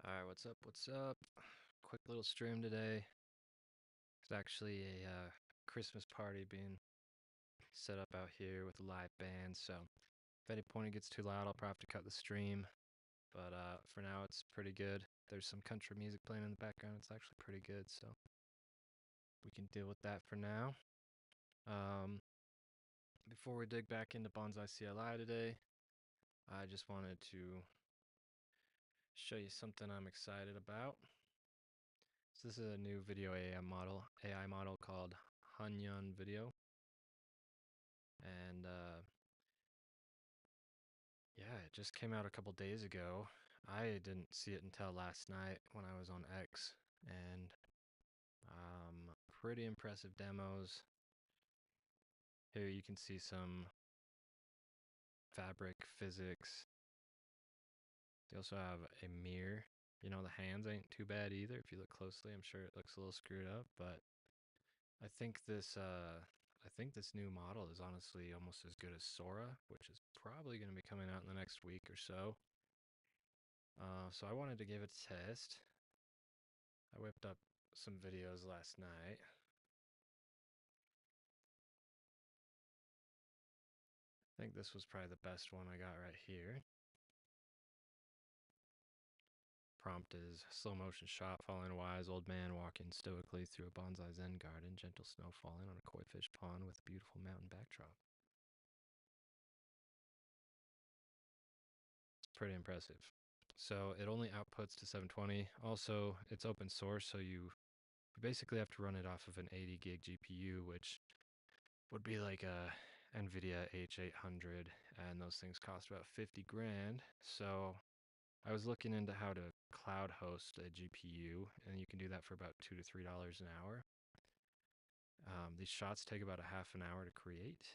Alright, what's up? What's up? Quick little stream today. It's actually a Christmas party being set up out here with a live band, so if at any point it gets too loud, I'll probably have to cut the stream. But for now, it's pretty good. There's some country music playing in the background. It's actually pretty good, so we can deal with that for now. Before we dig back into Bonsai-CLI today, I just wanted to show you something I'm excited about. So this is a new video AI model called Hanyan Video. And yeah, it just came out a couple days ago. I didn't see it until last night when I was on X, and pretty impressive demos. Here you can see some fabric physics. They also have a mirror. You know, the hands ain't too bad either. If you look closely, I'm sure it looks a little screwed up, but I think this new model is honestly almost as good as Sora, which is probably going to be coming out in the next week or so. So I wanted to give it a test. I whipped up some videos last night. I think this was probably the best one I got right here. Prompt is slow motion shot following a wise old man walking stoically through a bonsai zen garden, gentle snow falling on a koi fish pond with a beautiful mountain backdrop. It's pretty impressive. So it only outputs to 720. Also, it's open source, so you basically have to run it off of an 80 gig GPU, which would be like a NVIDIA H800, and those things cost about 50 grand. So I was looking into how to cloud host a GPU, and you can do that for about $2 to $3 an hour. These shots take about a half an hour to create.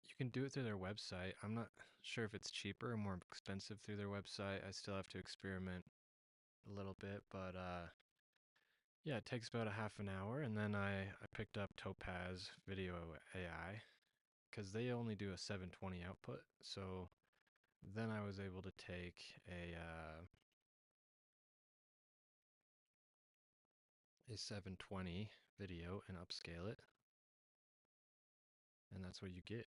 You can do it through their website. I'm not sure if it's cheaper or more expensive through their website. I still have to experiment a little bit, but yeah, it takes about a half an hour. And then I picked up Topaz Video AI because they only do a 720 output. So then I was able to take a 720 video and upscale it, and that's what you get.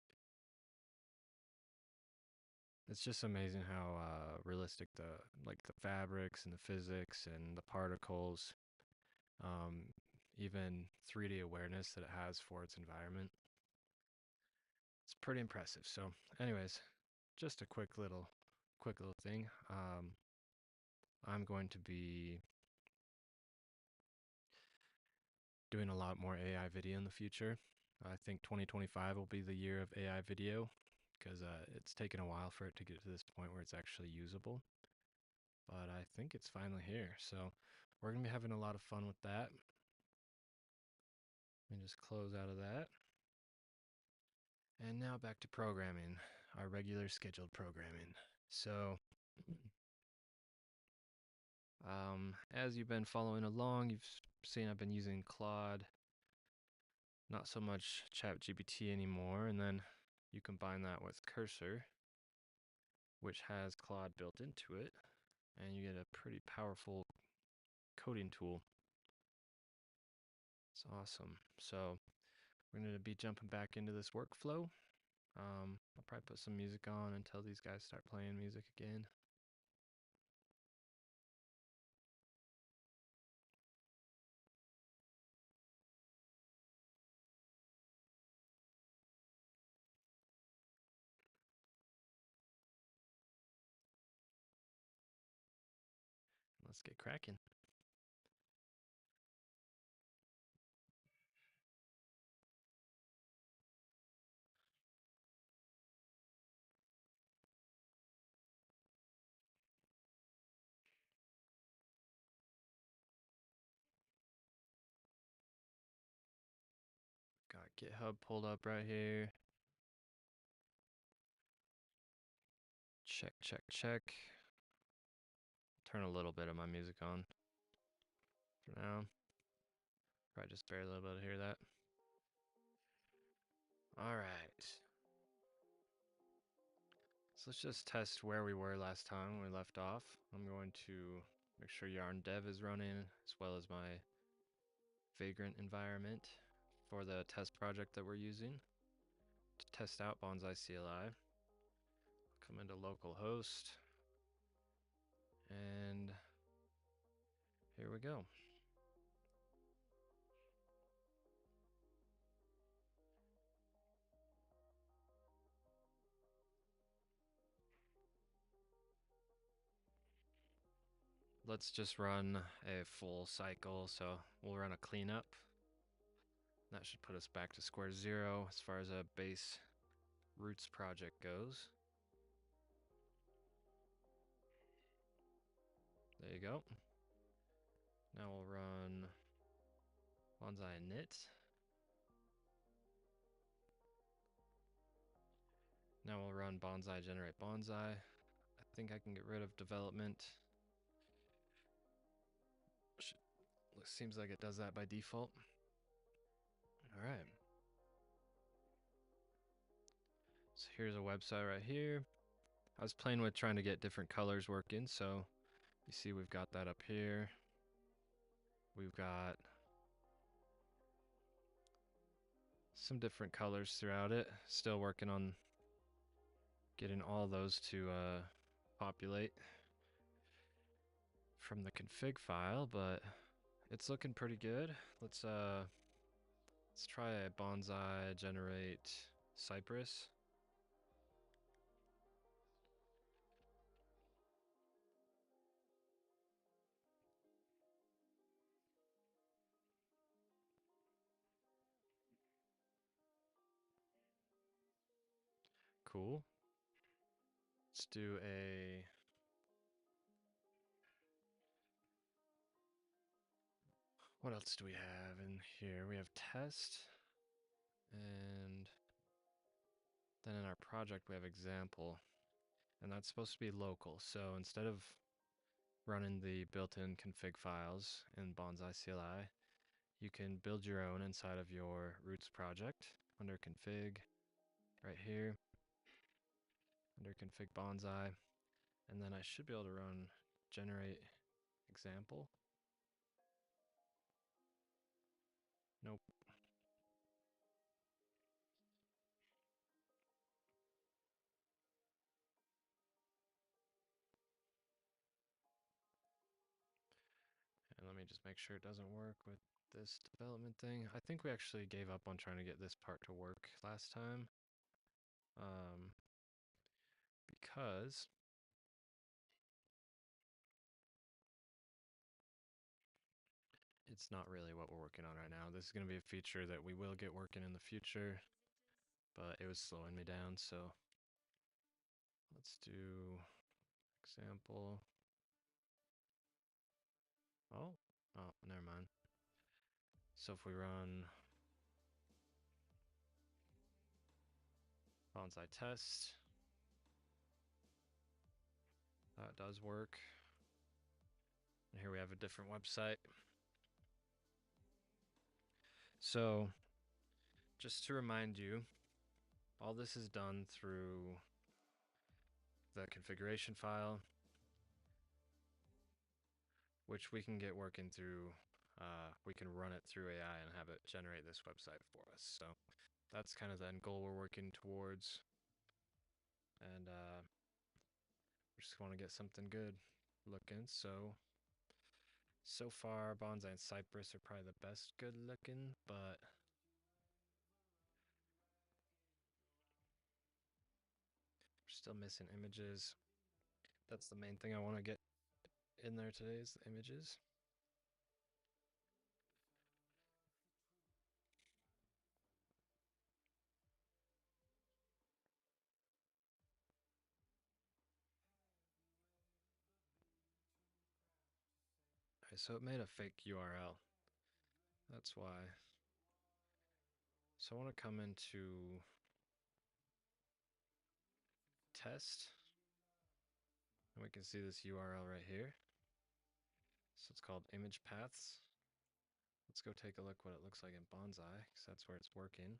It's just amazing how realistic the fabrics and the physics and the particles, um, even 3D awareness that it has for its environment. It's pretty impressive. So, anyways, just a quick little thing. I'm going to be doing a lot more AI video in the future. I think 2025 will be the year of AI video because it's taken a while for it to get to this point where it's actually usable. But I think it's finally here. So we're going to be having a lot of fun with that. Let me just close out of that. And now back to programming, our regular scheduled programming. So, as you've been following along, you've seen I've been using Claude, not so much ChatGPT anymore, and then you combine that with Cursor, which has Claude built into it, and you get a pretty powerful coding tool. It's awesome. So we're going to be jumping back into this workflow. I'll probably put some music on until these guys start playing music again. Let's get cracking. Got GitHub pulled up right here. Check, check, check. Turn a little bit of my music on for now. Probably just barely able to hear that. All right. let's just test where we were last time when we left off. I'm going to make sure yarn dev is running as well as my vagrant environment for the test project that we're using to test out Bonsai-CLI. Come into localhost, and here we go. Let's just run a full cycle, so we'll run a cleanup. That should put us back to square zero as far as a base roots project goes. There you go. Now we'll run bonsai knit. Now we'll run bonsai generate bonsai. I think I can get rid of development. Seems like it does that by default. All right. So here's a website right here. I was playing with trying to get different colors working, so you see we've got that up here. We've got some different colors throughout it. Still working on getting all those to populate from the config file, but it's looking pretty good. Let's try a bonsai generate cypress. Cool. Let's do a what else do we have in here? We have test, and then in our project we have example, and that's supposed to be local. So instead of running the built-in config files in Bonsai-CLI, you can build your own inside of your roots project under config right here, under config bonsai, and then I should be able to run generate example. Nope. And let me just make sure it doesn't work with this development thing. I think we actually gave up on trying to get this part to work last time. Because it's not really what we're working on right now. This is going to be a feature that we will get working in the future, but it was slowing me down, so let's do example. Oh, never mind. So if we run bonsai test, that does work. And here we have a different website. So just to remind you, all this is done through the configuration file, which we can get working through. We can run it through AI and have it generate this website for us. So that's kind of the end goal we're working towards. And we just want to get something good looking. So far, bonsai and cypress are probably the best good looking, but we're still missing images. That's the main thing I want to get in there today is the images. Okay, so it made a fake URL. That's why. So I want to come into test, and we can see this URL right here. So it's called image paths. Let's go take a look what it looks like in Bonsai, because that's where it's working.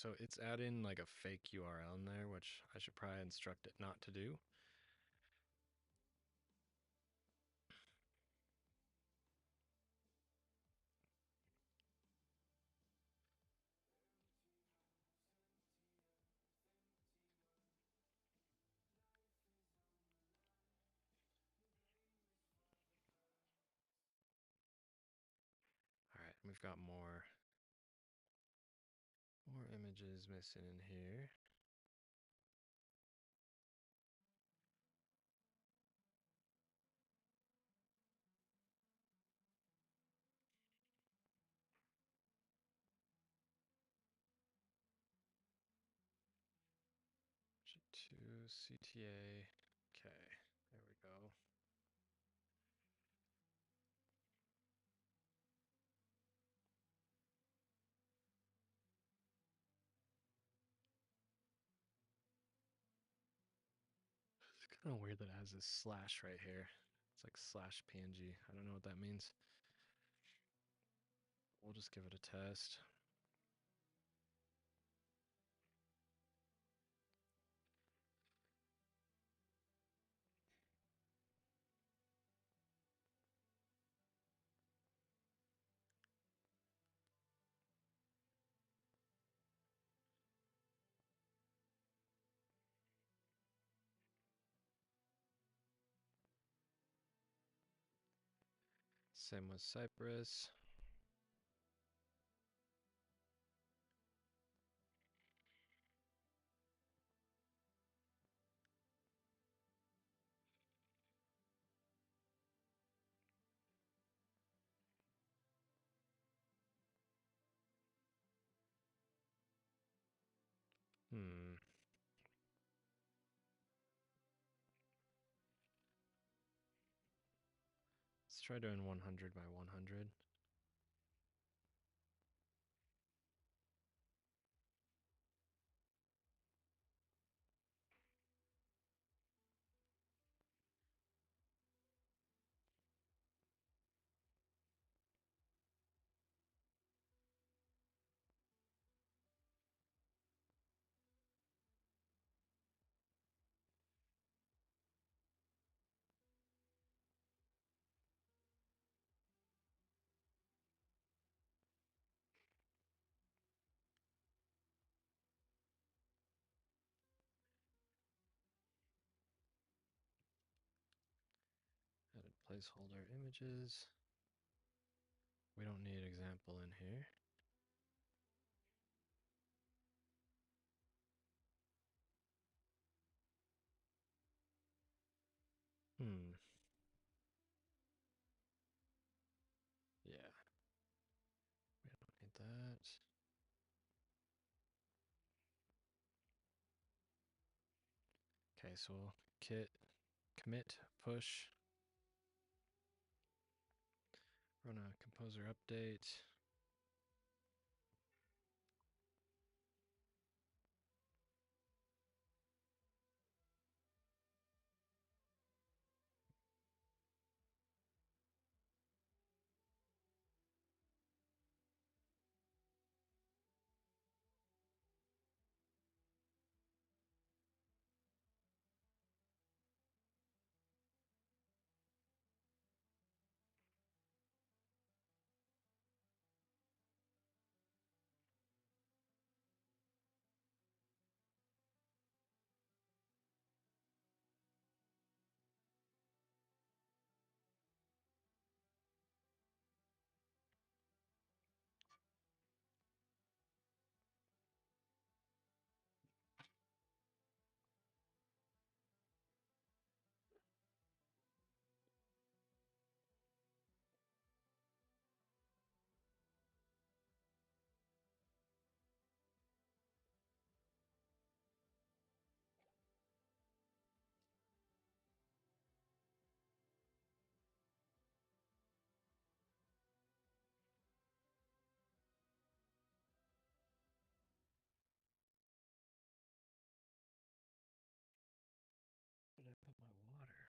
So it's adding like a fake URL in there, which I should probably instruct it not to do. All right, we've got more images missing in here. To CTA. Okay, there we go. It's kind of weird that it has this slash right here. It's like slash PNG. I don't know what that means. We'll just give it a test. Same with Cypress. Let's try doing 100 by 100. Added placeholder images. We don't need example in here. Yeah. We don't need that. Okay, so we'll commit push. Run a composer update. Where did I put my water?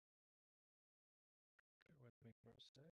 Bear with me for a sec.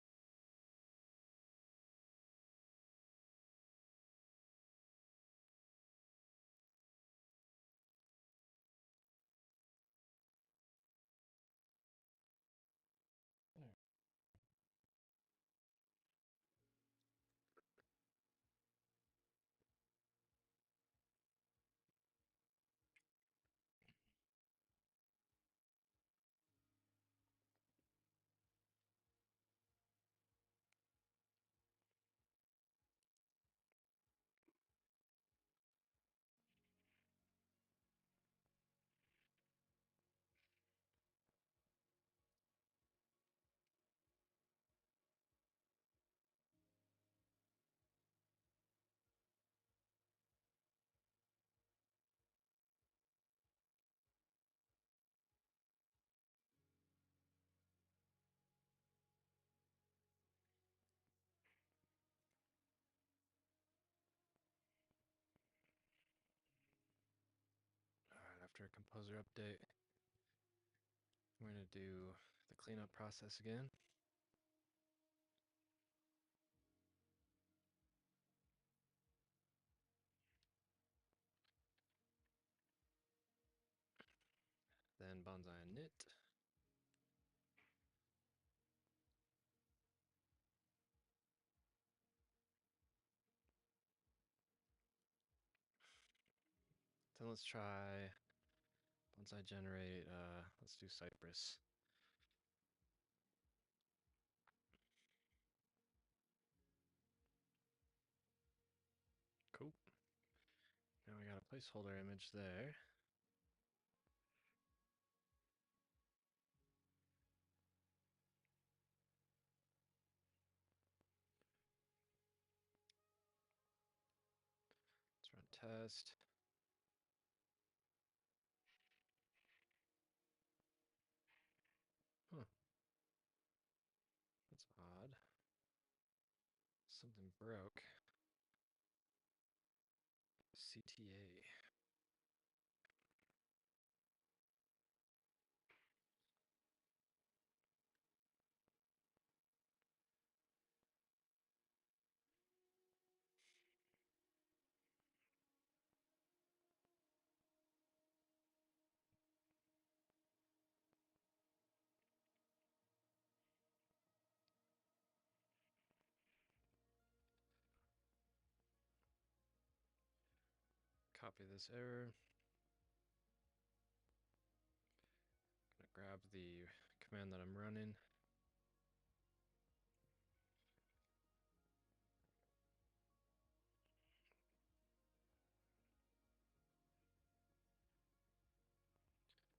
composer update. We're going to do the cleanup process again. Then bonsai knit. Then let's try bonsai generate, let's do cypress. Cool. Now we got a placeholder image there. Let's run test. Huh. That's odd. Something broke. CTA. Copy this error. Gonna grab the command that I'm running.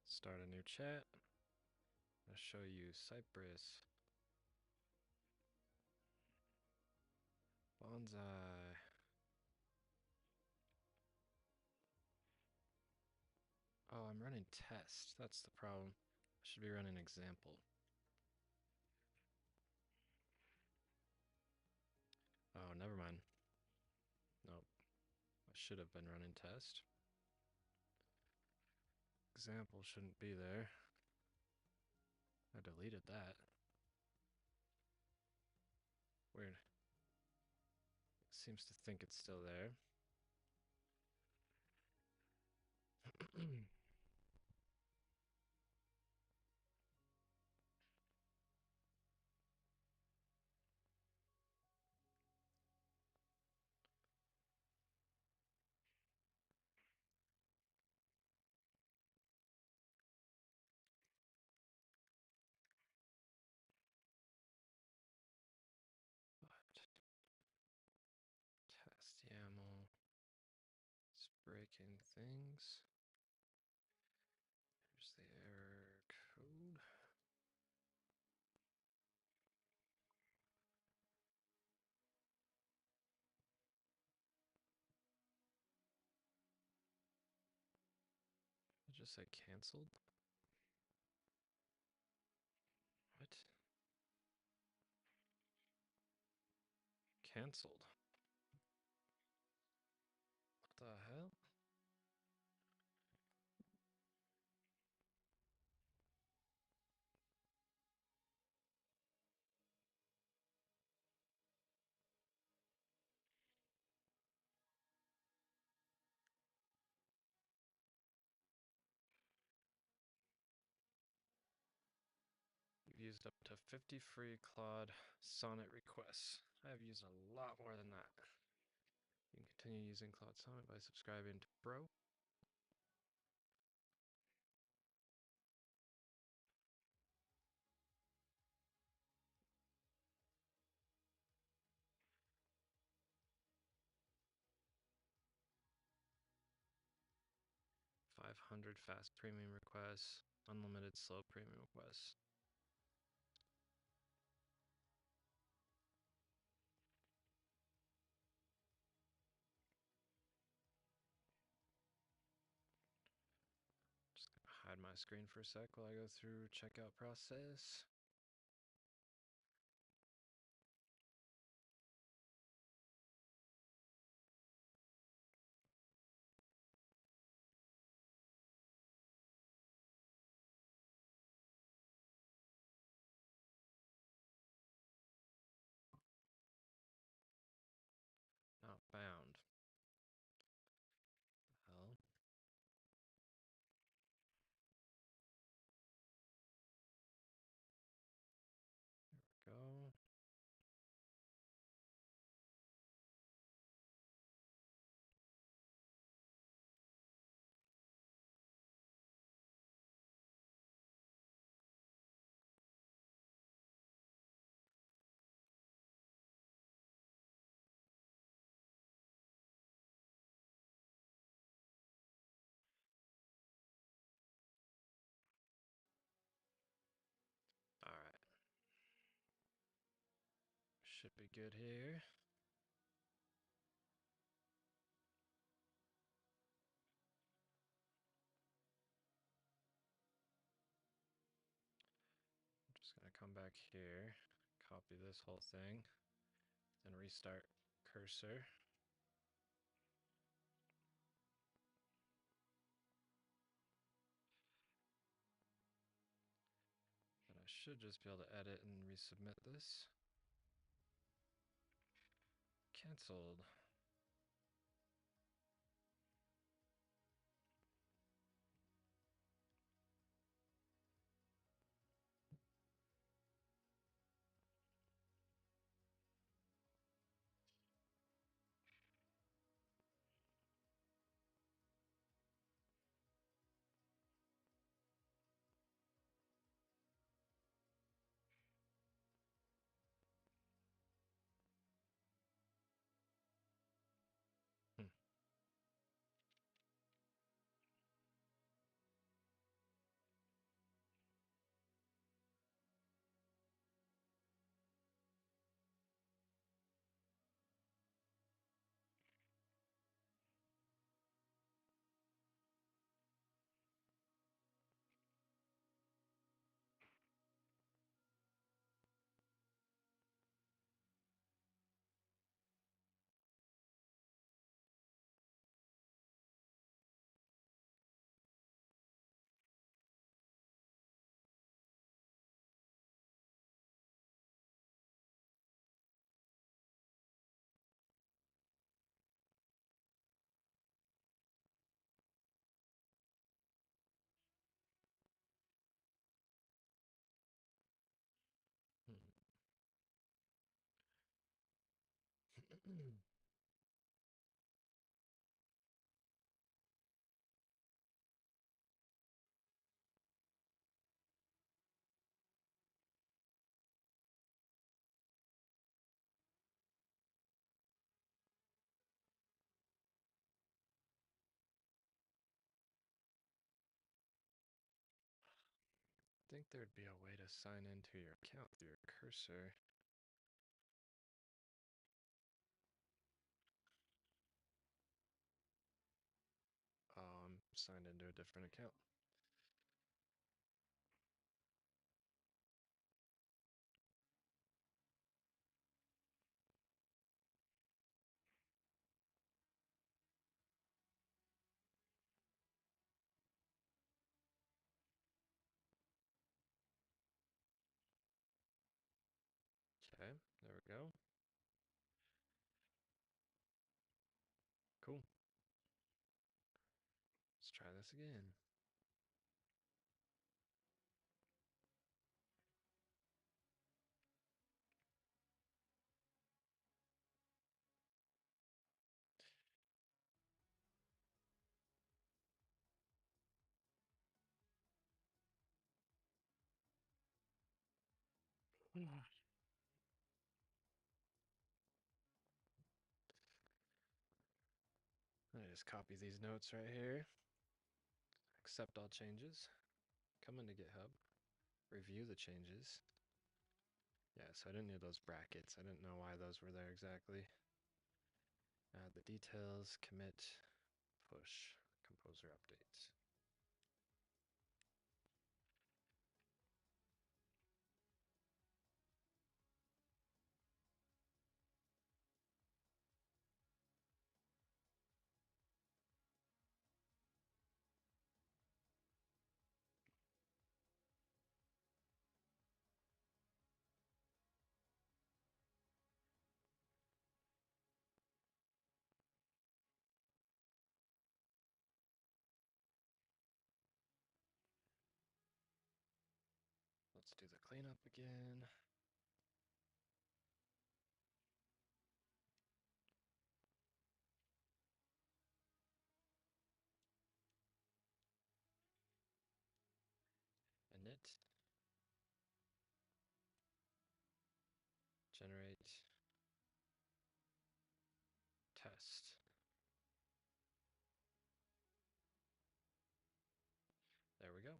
Start a new chat. I'll show you cypress. Bonsai. Oh, I'm running test. That's the problem. I should be running example. Oh, never mind. Nope. I should have been running test. Example shouldn't be there. I deleted that. Weird. It seems to think it's still there. Test YAML. It's breaking things. Here's the error code. Did it just say canceled? What? Canceled. What the hell? You've used up to 50 free Claude Sonnet requests. I have used a lot more than that. You can continue using Claude Sonnet by subscribing to Pro. $500 fast premium requests, unlimited slow premium requests. Just gonna hide my screen for a sec while I go through checkout process. Should be good here. I'm just gonna come back here, copy this whole thing, then restart cursor. And I should just be able to edit and resubmit this. Cancelled. Hmm. I think there'd be a way to sign into your account through your cursor. Oh, I'm signed into a different account. Okay, there we go. Cool. Let's try this again. I just copy these notes right here. Accept all changes. Come into GitHub. Review the changes. Yeah, so I didn't need those brackets. I didn't know why those were there exactly. Add the details, commit, push, composer update. Let's do the cleanup again. Init. Generate. Test. There we go.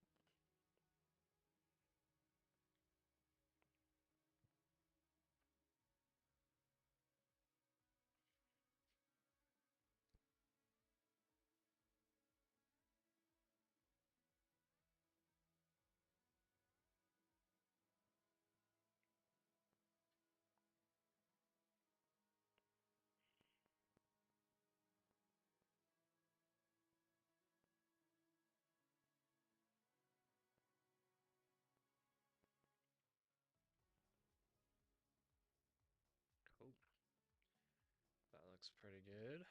looks pretty good.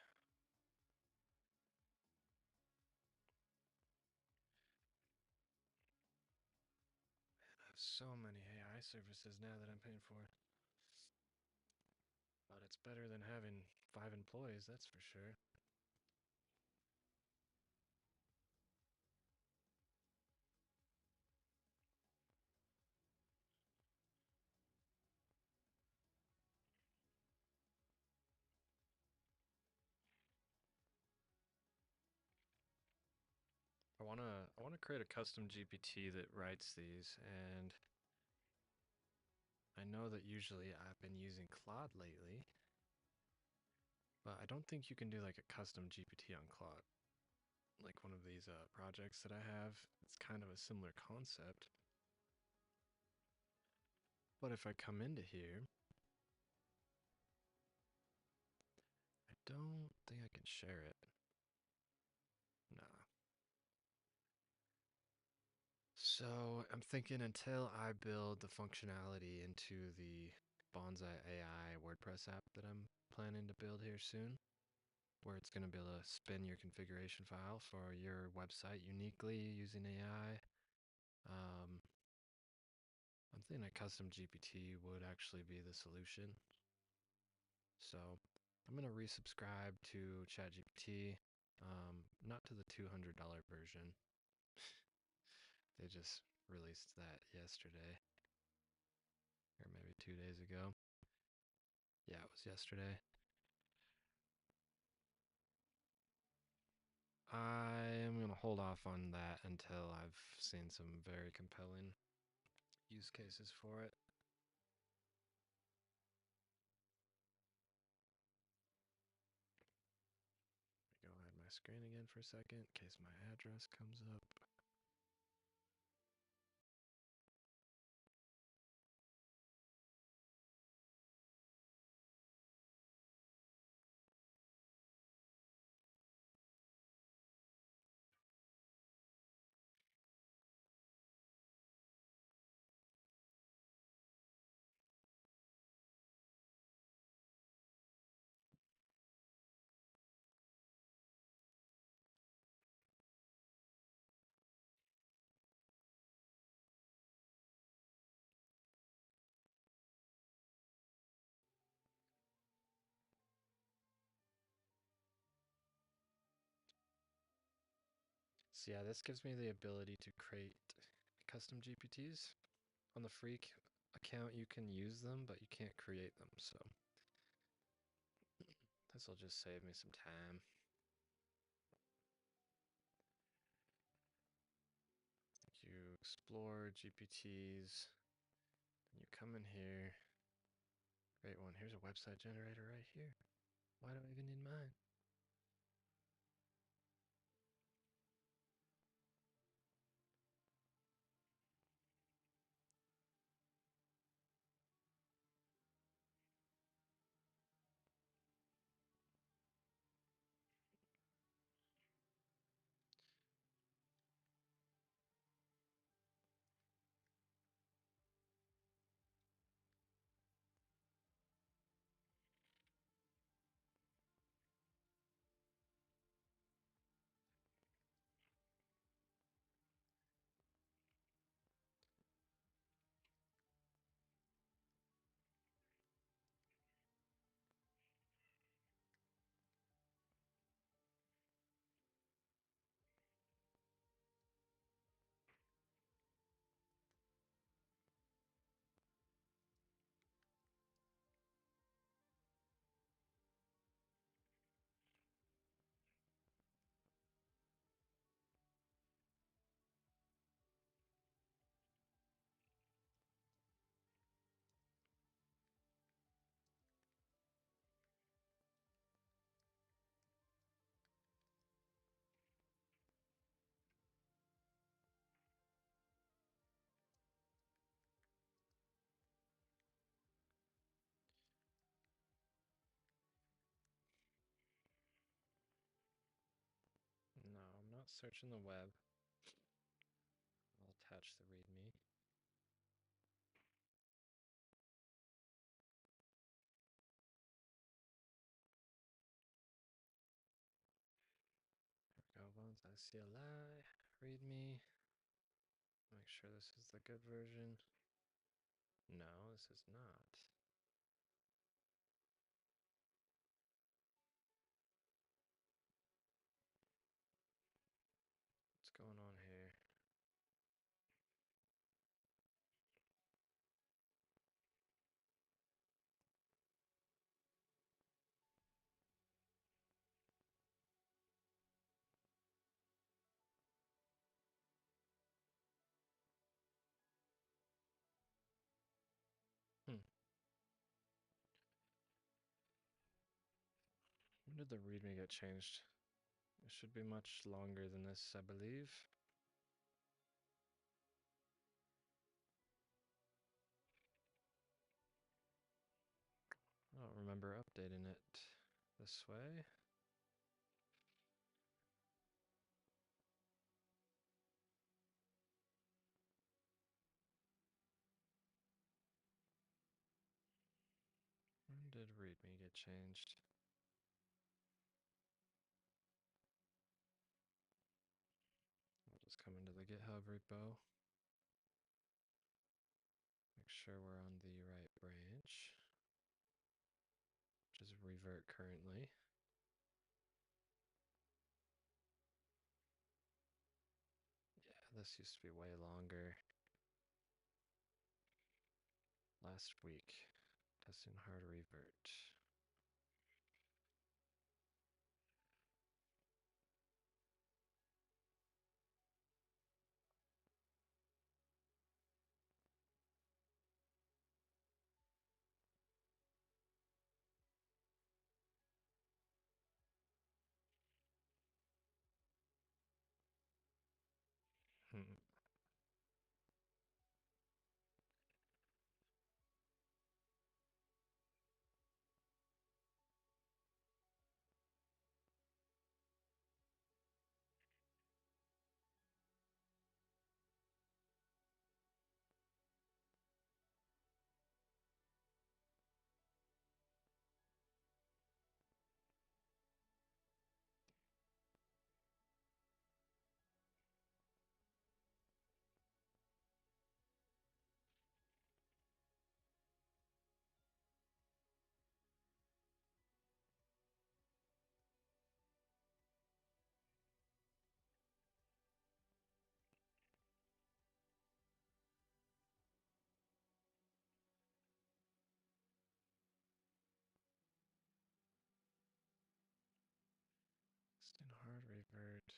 I have so many AI services now that I'm paying for. But it's better than having 5 employees, that's for sure. I wanna create a custom GPT that writes these, and I know that usually I've been using Claude lately, but I don't think you can do like a custom GPT on Claude. Like one of these projects that I have, it's kind of a similar concept. But if I come into here, I don't think I can share it. Nah. So I'm thinking until I build the functionality into the Bonsai-CLI WordPress app that I'm planning to build here soon, where it's going to be able to spin your configuration file for your website uniquely using AI. I'm thinking a custom GPT would actually be the solution. So I'm going to resubscribe to ChatGPT, not to the $200 version. They just released that yesterday, or maybe 2 days ago. Yeah, it was yesterday. I am going to hold off on that until I've seen some very compelling use cases for it. Go ahead my screen again for a second in case my address comes up. So yeah, this gives me the ability to create custom GPTs. On the free account, you can use them, but you can't create them. So this will just save me some time. You explore GPTs, then you come in here, create one. Here's a website generator right here. Why do I even need mine? No, I'm not searching the web. I'll attach the README. Bonsai-CLI, readme. Make sure this is the good version. No, this is not. What's going on here? Hmm. When did the readme get changed? It should be much longer than this, I believe. I don't remember updating it this way. When did readme get changed? I'll just come into the GitHub repo. Make sure we're on the right branch, which is revert currently. Yeah, this used to be way longer. Last week, testing hard revert. Hmm. Testing hard revert.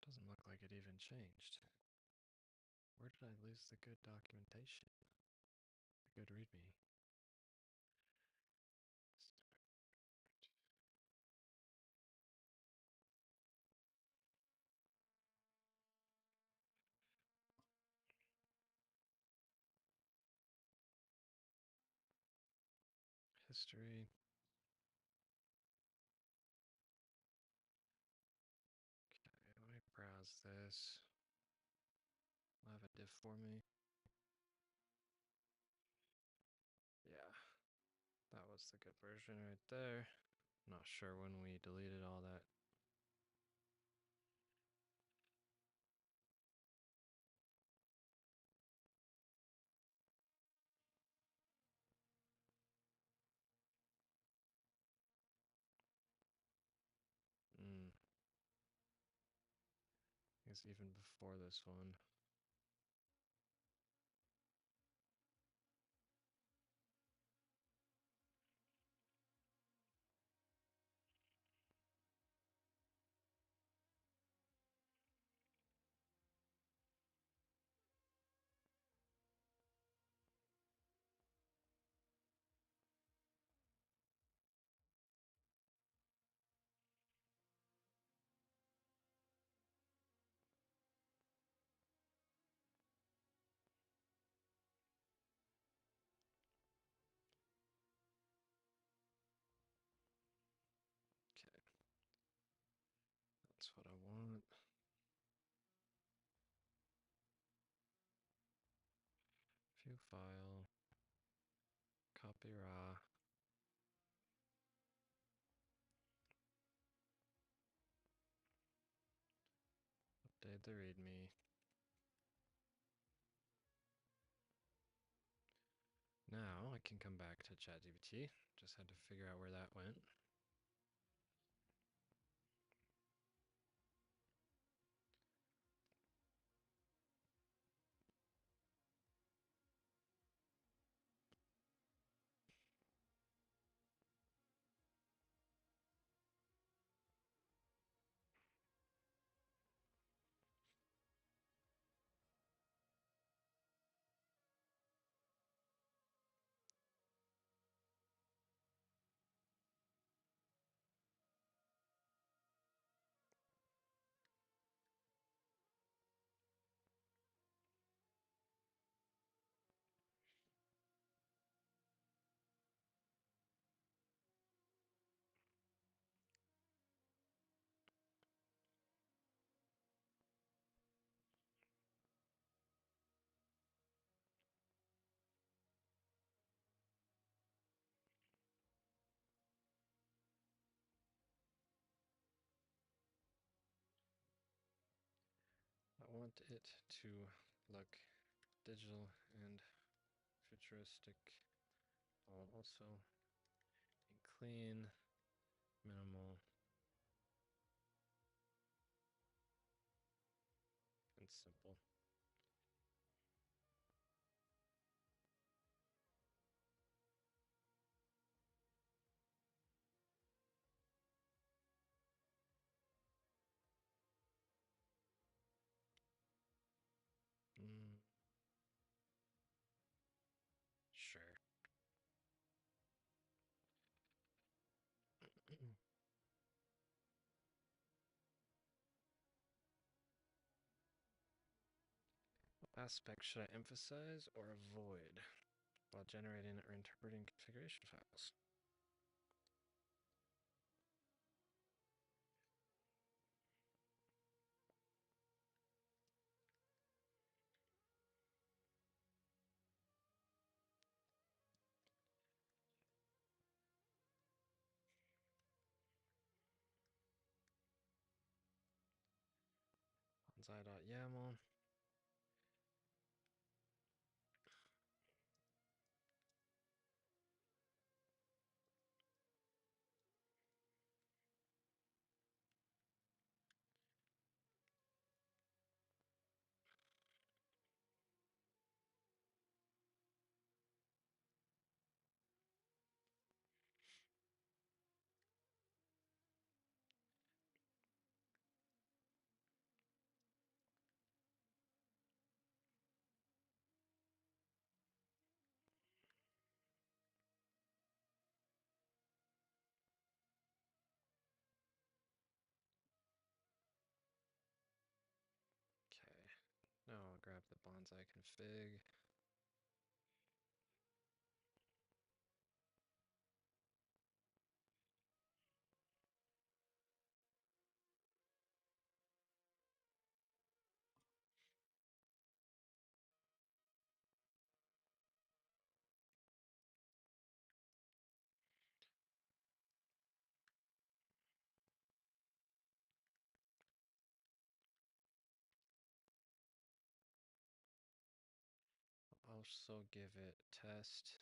Doesn't look like it even changed. Where did I lose the good documentation? The good readme. History. Okay, let me browse this. Will have a diff for me. Yeah, that was the good version right there. Not sure when we deleted all that. I guess even before this one. Okay, that's what I want. View file. Copy raw. Update the README. Now I can come back to ChatGPT. Just had to figure out where that went. I want it to look digital and futuristic, while also being clean, minimal, and simple. Sure. What aspect should I emphasize or avoid while generating or interpreting configuration files? Bonsai.yaml. Okay, now I'll grab the bonsai config. I'll also give it test.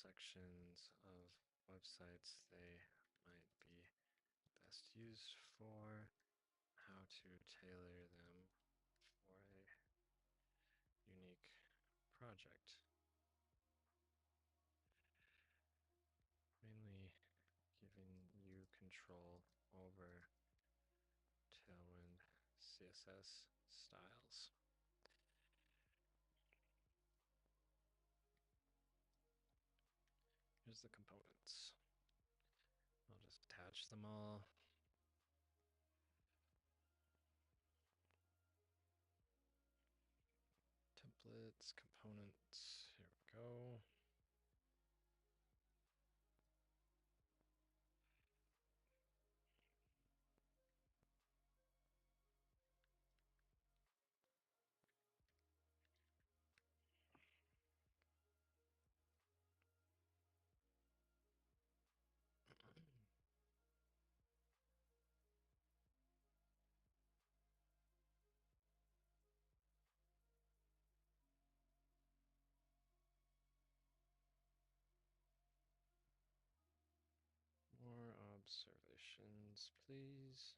sections of websites they might be best used for, how to tailor them for a unique project. Mainly giving you control over Tailwind CSS styles. Here's the components. I'll just attach them all. Templates, components, here we go. More observations, please.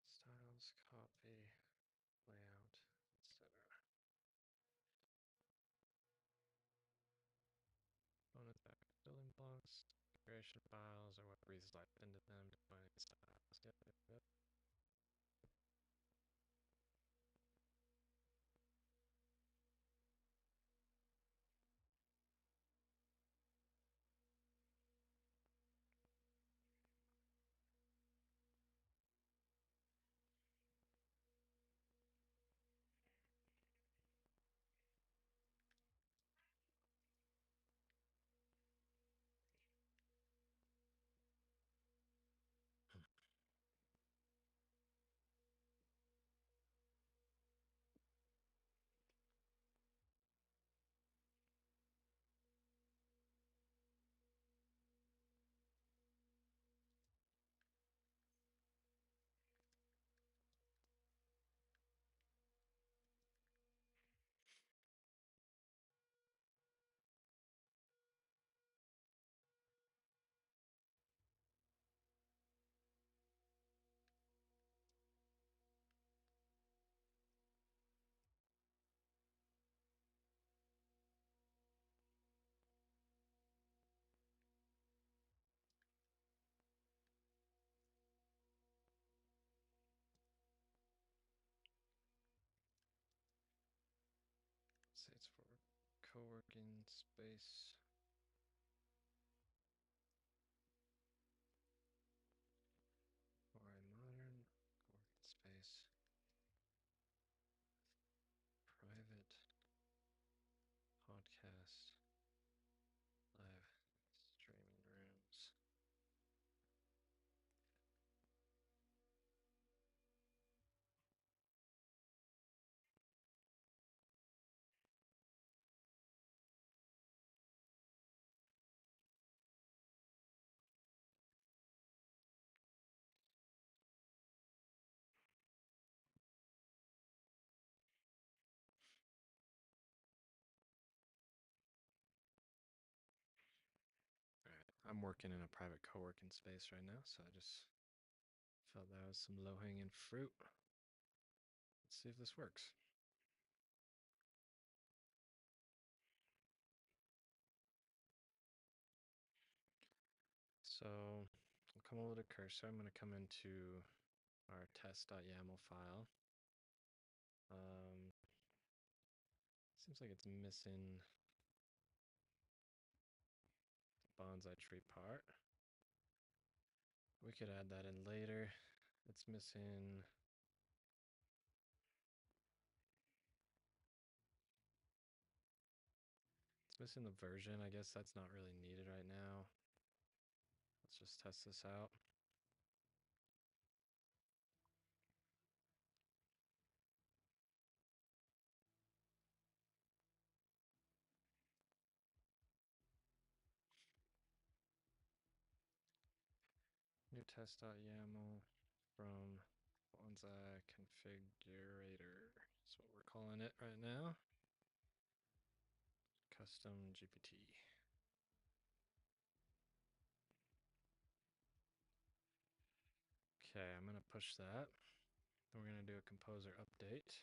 Styles, copy, layout, etc. Component building blocks, configuration files, or what reasons I've into them, defining styles. Yep. Say it's for co-working space. For a modern co-working space. Private podcast live streaming rooms. I'm working in a private co-working space right now, so I just felt that was some low-hanging fruit. Let's see if this works. So I'll come over to cursor. I'm going to come into our test.yaml file. Seems like it's missing the bonsai tree part. We could add that in later. It's missing the version. I guess that's not really needed right now. Let's just test this out. New test.yaml from Bonsai configurator. That's what we're calling it right now. Custom GPT. Okay, I'm going to push that. Then we're going to do a composer update.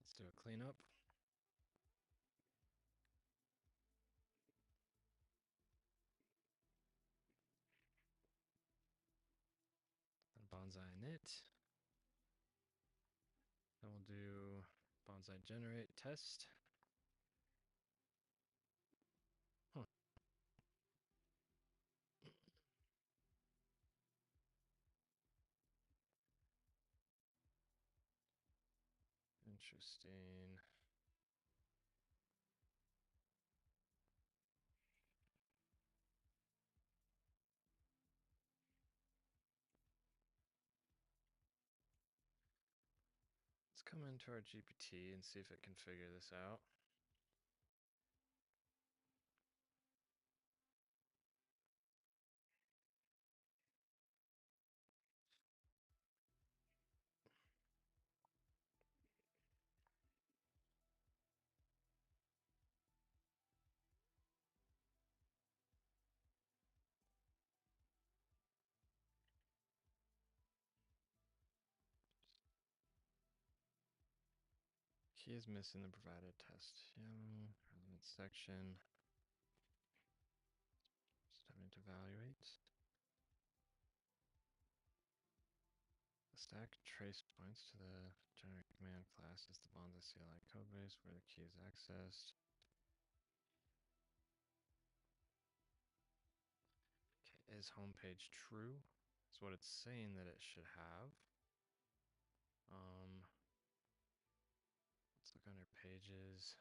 Let's do a cleanup. And bonsai init. Then we'll do bonsai generate test. Huh. Interesting. Let's come into our GPT and see if it can figure this out. Key is missing the provided test. YAML, relevant section. Just having to evaluate. The stack trace points to the generate command class is the Bonsai-CLI codebase where the key is accessed. Okay, is homepage true? That's what it's saying that it should have. Let's look under pages.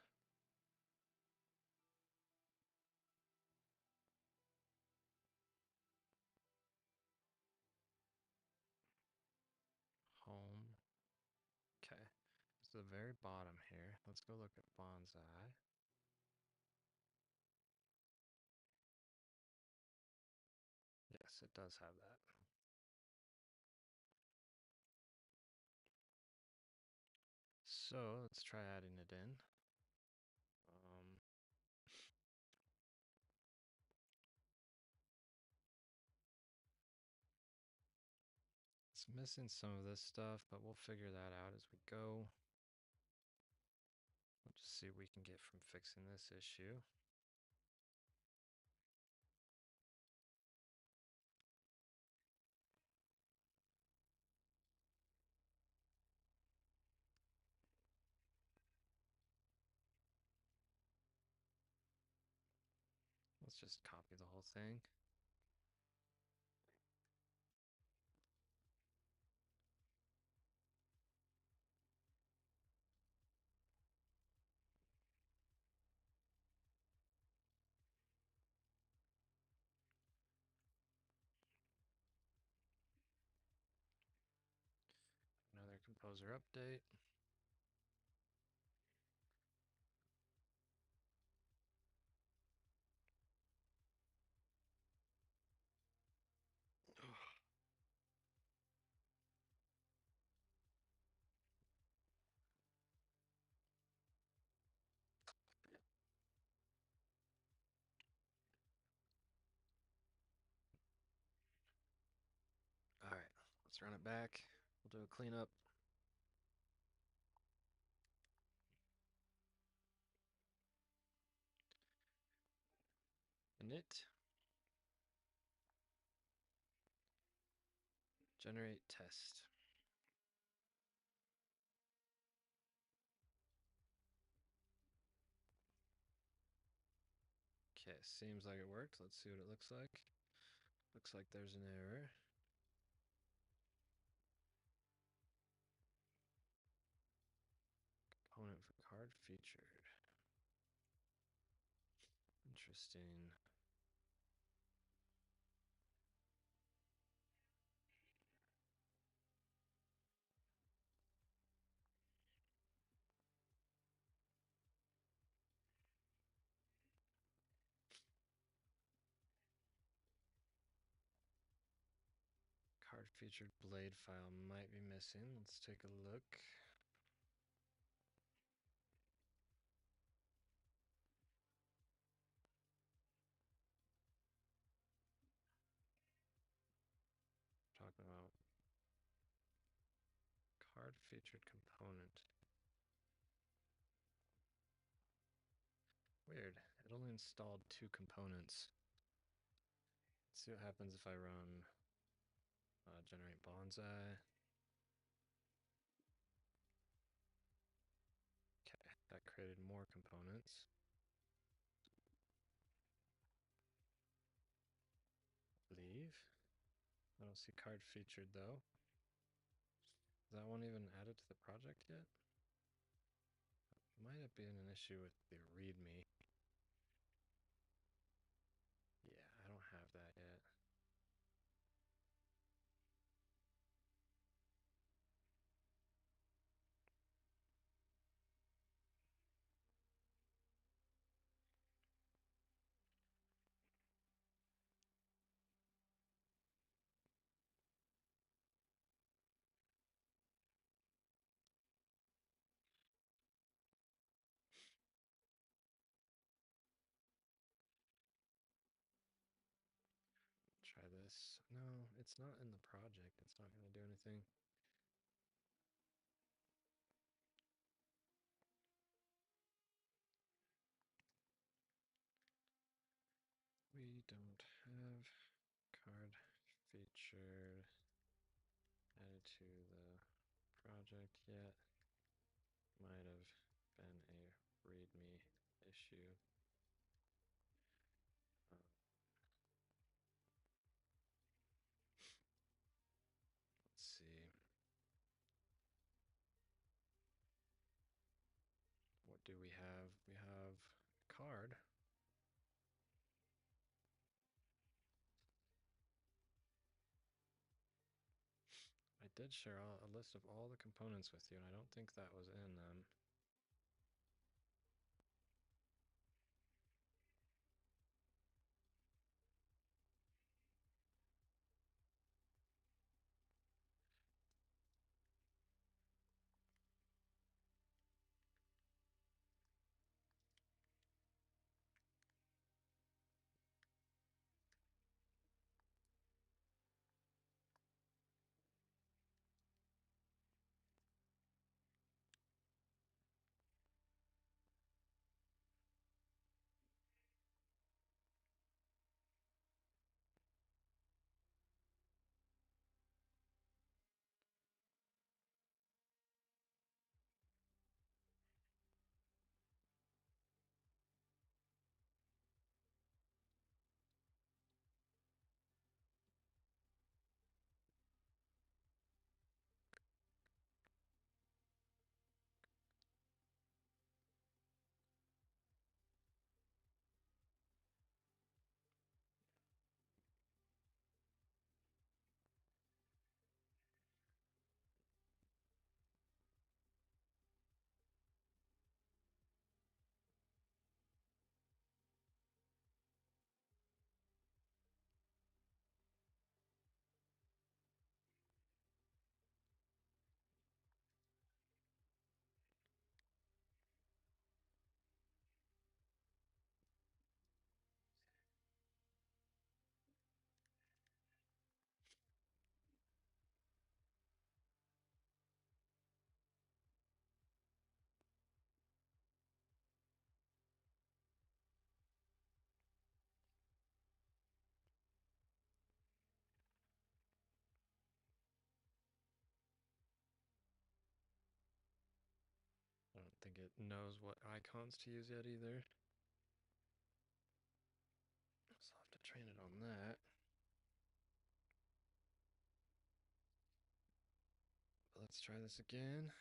Home. Okay. It's the very bottom here. Let's go look at Bonsai. Yes, it does have that. So let's try adding it in. It's missing some of this stuff, but we'll figure that out as we go. We'll just see what we can get from fixing this issue. Let's just copy the whole thing. Another composer update. Let's run it back. We'll do a cleanup. Init. Generate test. Okay, seems like it worked. Let's see what it looks like. Looks like there's an error. Component for card featured. Interesting. Card featured blade file might be missing. Let's take a look. Talking about card featured component. Weird. It only installed 2 components. Let's see what happens if I run generate bonsai. Okay, that created more components. Leave. I don't see card featured though. Is that one even added to the project yet? Might have been an issue with the README. Yeah, I don't have that yet. Try this. No, it's not in the project. It's not going to do anything. We don't have card featured added to the project yet. Might have been a README issue. Let's see. What do we have? We have card. I did share a list of all the components with you, and I don't think that was in them. it knows what icons to use yet either. So I'll have to train it on that. But let's try this again.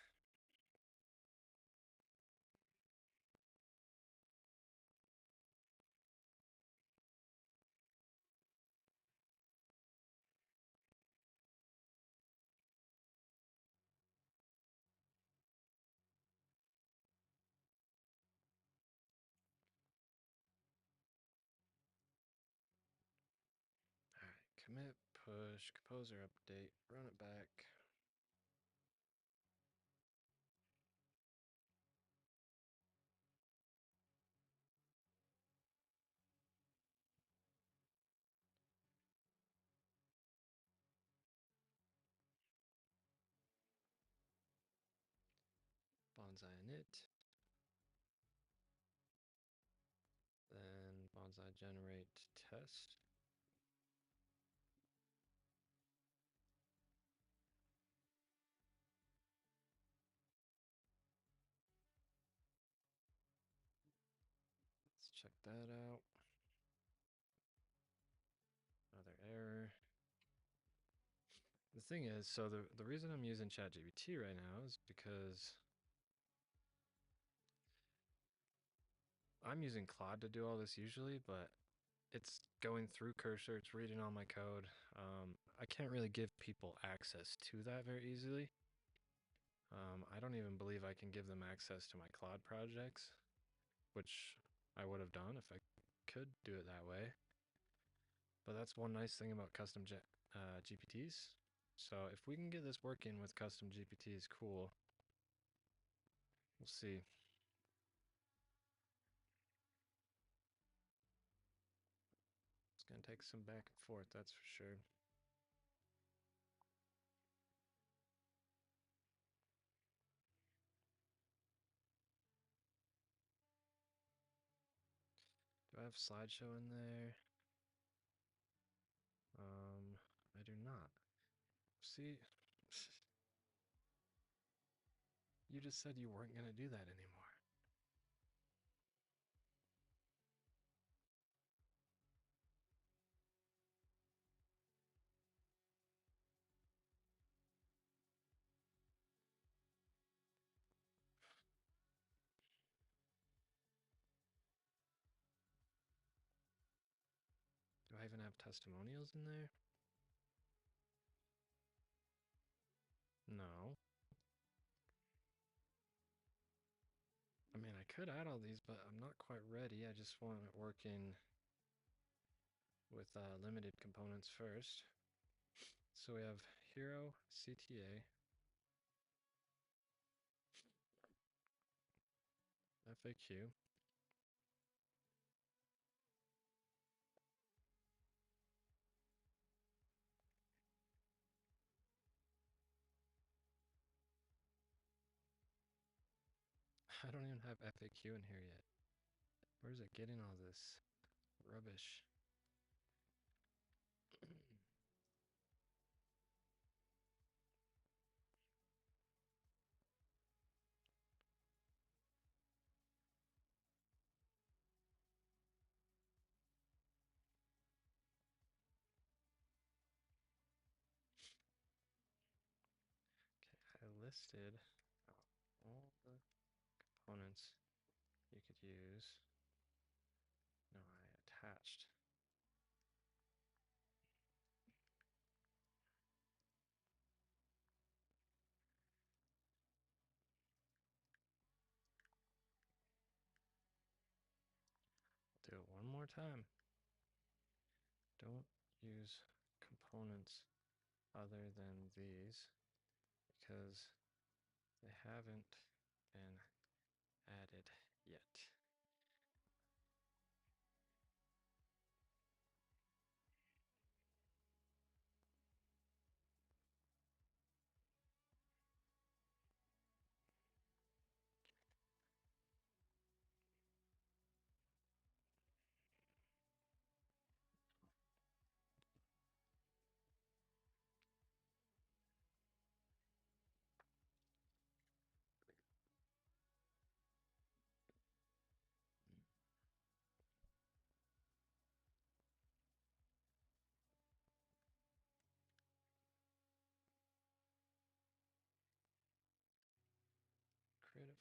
Alright, commit, push, composer update, run it back. Bonsai init. Then Bonsai generate test. Let's check that out. Another error. The thing is, so the reason I'm using ChatGPT right now is because I'm using Claude to do all this usually, but it's going through Cursor, it's reading all my code. I can't really give people access to that very easily. I don't even believe I can give them access to my Claude projects, which I would have done if I could do it that way. But that's one nice thing about custom GPTs. So if we can get this working with custom GPTs, cool. We'll see. It's gonna take some back and forth, that's for sure. Do I have slideshow in there? I do not. See, you just said you weren't gonna do that anymore. Do I even have testimonials in there? No. I mean, I could add all these, but I'm not quite ready. I just want it working with limited components first. So we have hero, CTA, FAQ. I don't even have FAQ in here yet. Where's it getting all this rubbish? Okay, I listed all the components you could use. No, I attached. I'll do it one more time. Don't use components other than these because they haven't been added yet.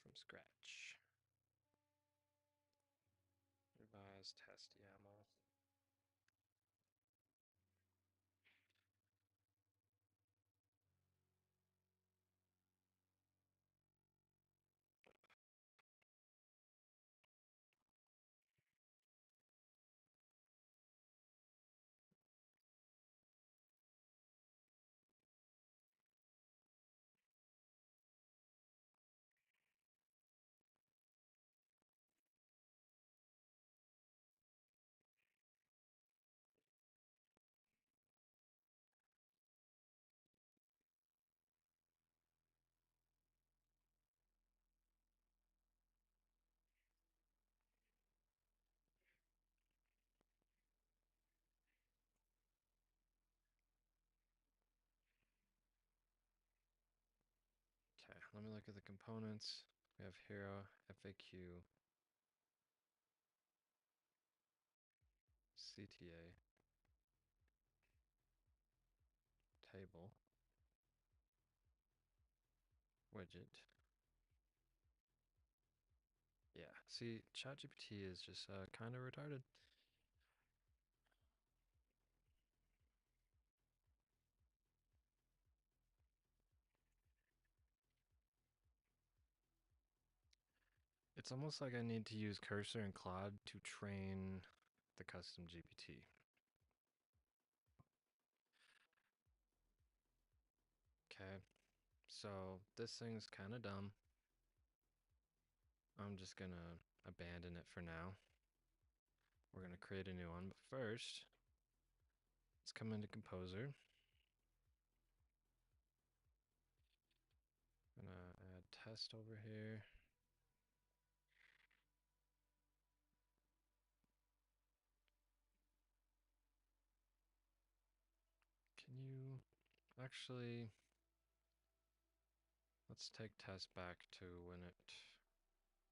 from scratch. Revise test YAML. Okay, let me look at the components. We have hero, FAQ, CTA, table, widget. Yeah, see, ChatGPT is just kind of retarded. It's almost like I need to use Cursor and Claude to train the custom GPT. Okay, so this thing's kind of dumb. I'm just gonna abandon it for now. We're gonna create a new one, but first, let's come into Composer. Gonna add test over here. Can you actually, let's take test back to when it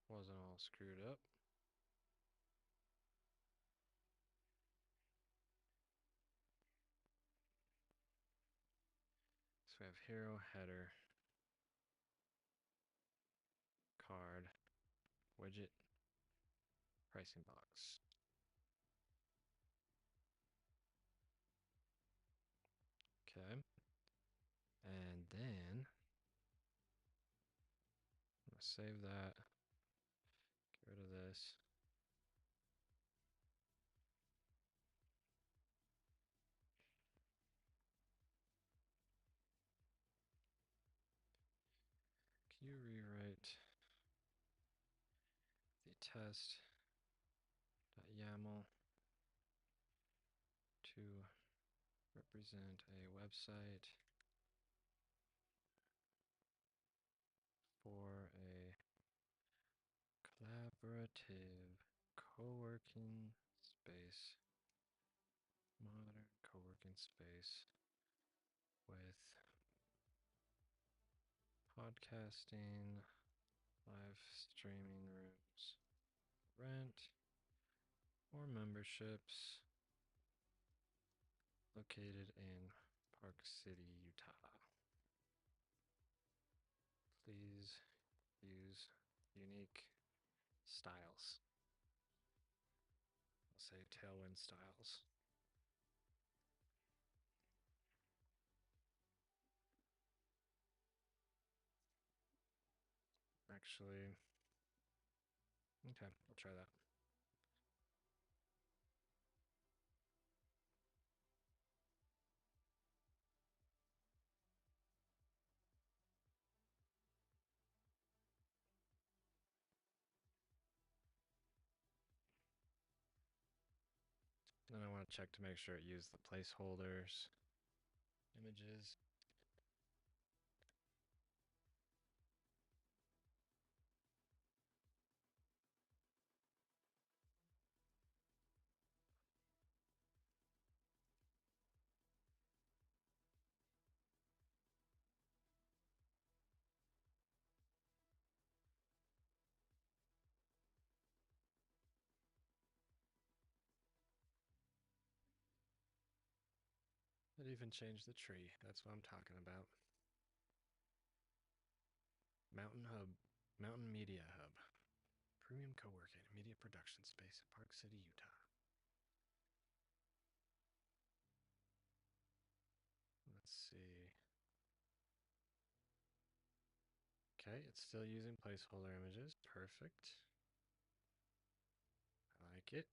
wasn't all screwed up. So we have hero, header, card, widget, pricing box. Okay. And then I'm gonna save that. Get rid of this. Can you rewrite the test.yaml to represent a website for a collaborative co-working space, modern co-working space with podcasting, live streaming rooms, rent, or memberships located in Park City, Utah. Please use unique styles. I'll say Tailwind styles. Actually, okay, I'll try that. Then I want to check to make sure it used the placeholders, images. It even changed the tree. That's what I'm talking about. Mountain Hub. Mountain Media Hub. Premium co-working and media production space in Park City, Utah. Let's see. Okay, it's still using placeholder images. Perfect. I like it.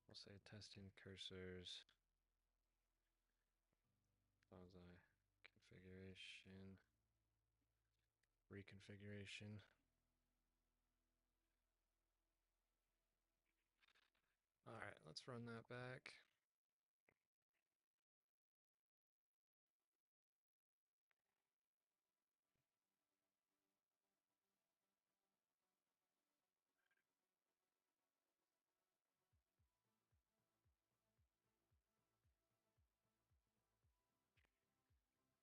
We'll say testing cursors. Bonsai configuration. Reconfiguration. All right, let's run that back.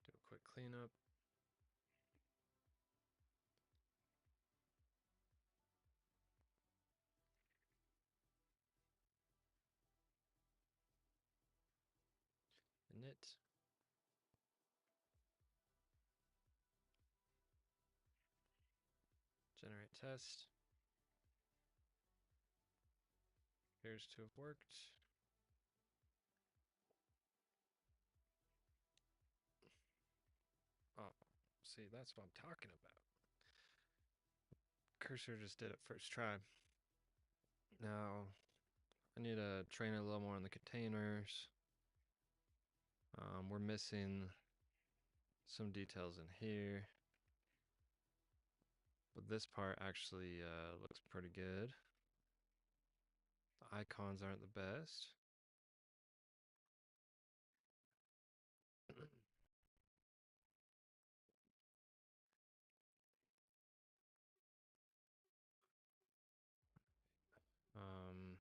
Do a quick cleanup. Init. Generate test. Appears to have worked. Oh, see, that's what I'm talking about. Cursor just did it first try. Now, I need to train it a little more on the containers. We're missing some details in here. But this part actually looks pretty good. The icons aren't the best. um,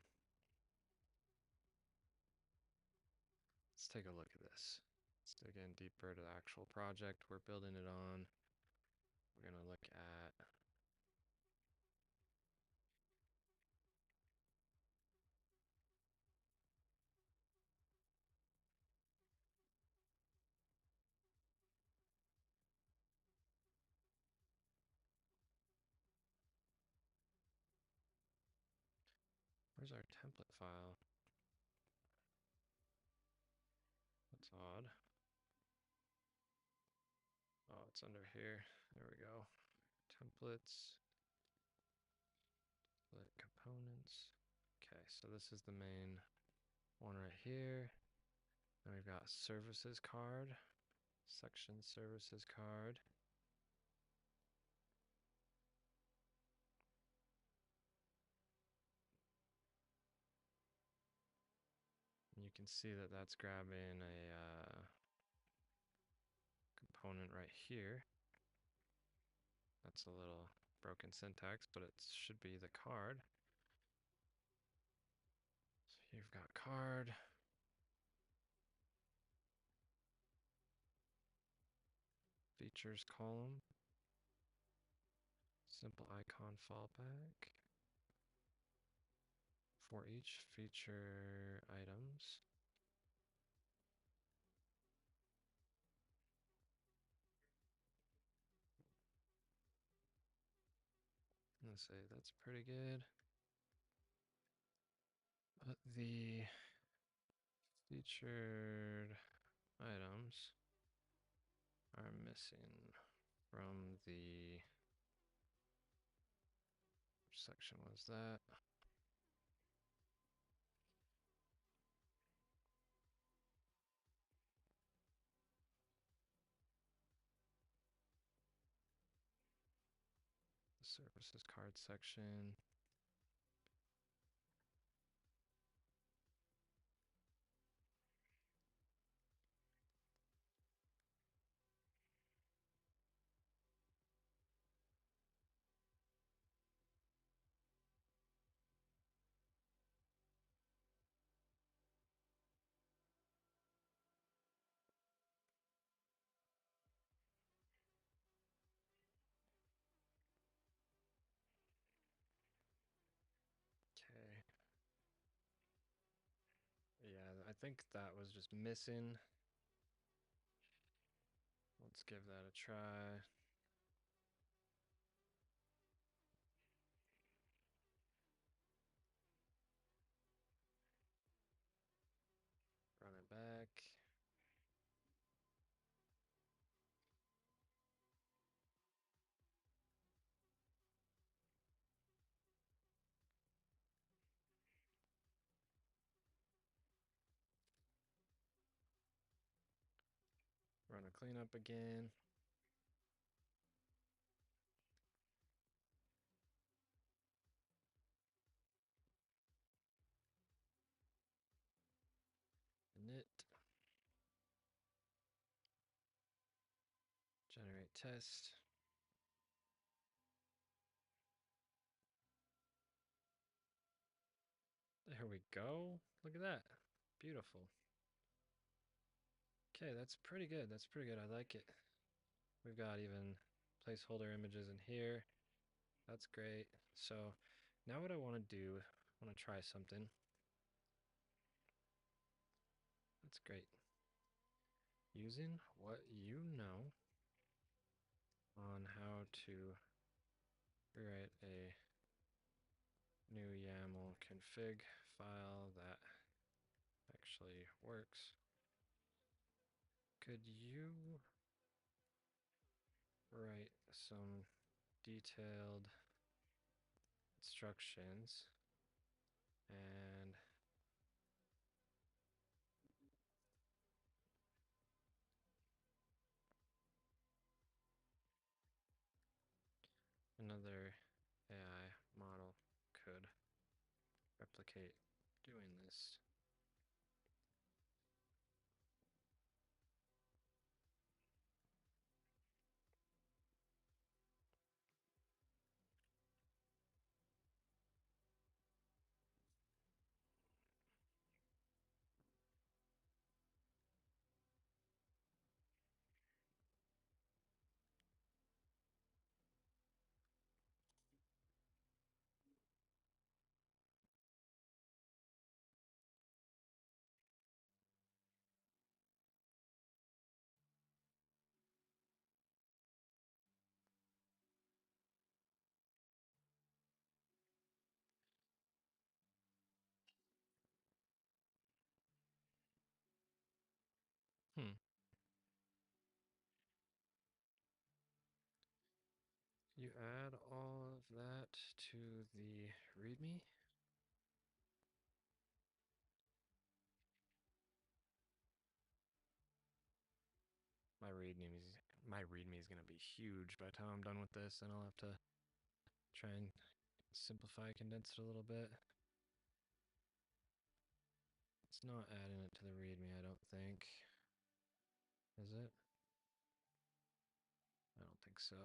let's take a look at this. Let's dig in deeper to the actual project we're building it on. We're going to look at where's our template file? That's odd. Oh, it's under here. There we go. Templates, template components. Okay, so this is the main one right here. Then we've got services card, section services card. And you can see that that's grabbing a component right here. That's a little broken syntax, but it should be the card. So you've got card. Features column. Simple icon fallback. For each feature items. Let's say that's pretty good. But the featured items are missing from the, which section was that? The services card section. think that was just missing. Let's give that a try. Run it back. Run a cleanup again. Init. Generate test. There we go. Look at that. Beautiful. Okay, that's pretty good. That's pretty good. I like it. We've got even placeholder images in here. That's great. So now what I want to do, I want to try something. That's great. Using what you know on how to rewrite a new YAML config file that actually works. Could you write some detailed instructions and another AI model could replicate doing this? Hmm. You add all of that to the README? My README is gonna be huge by the time I'm done with this, and I'll have to try and simplify, condense it a little bit. It's not adding it to the README, I don't think. Is it? I don't think so.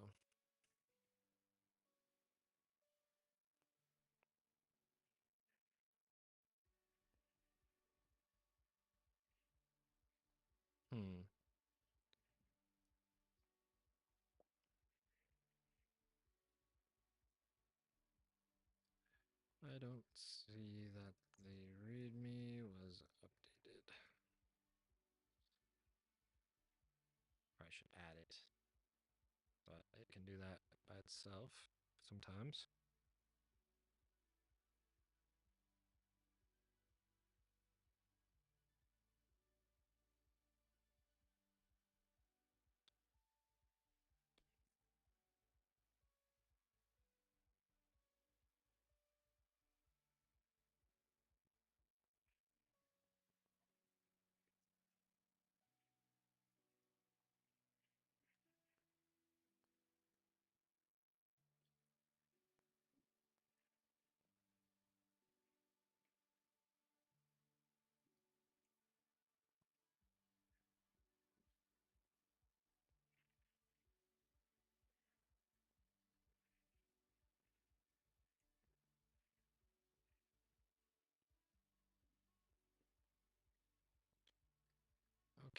Hmm. I don't see that the README was updated. Probably should add it, but it can do that by itself sometimes.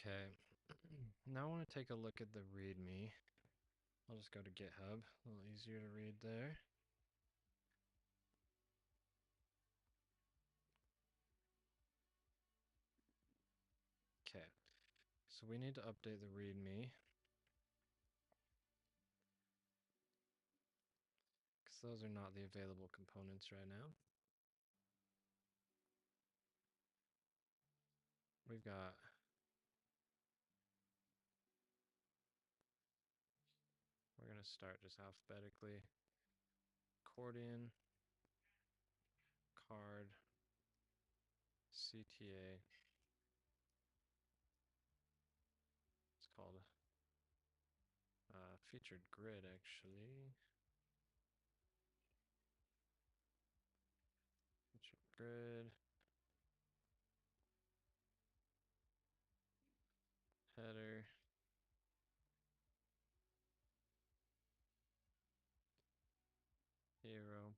Okay, now I want to take a look at the README. I'll just go to GitHub, a little easier to read there. Okay, so we need to update the README because those are not the available components right now. We've got we're gonna start just alphabetically. Accordion, card, CTA. It's called featured grid actually. Featured grid. Header. Hero.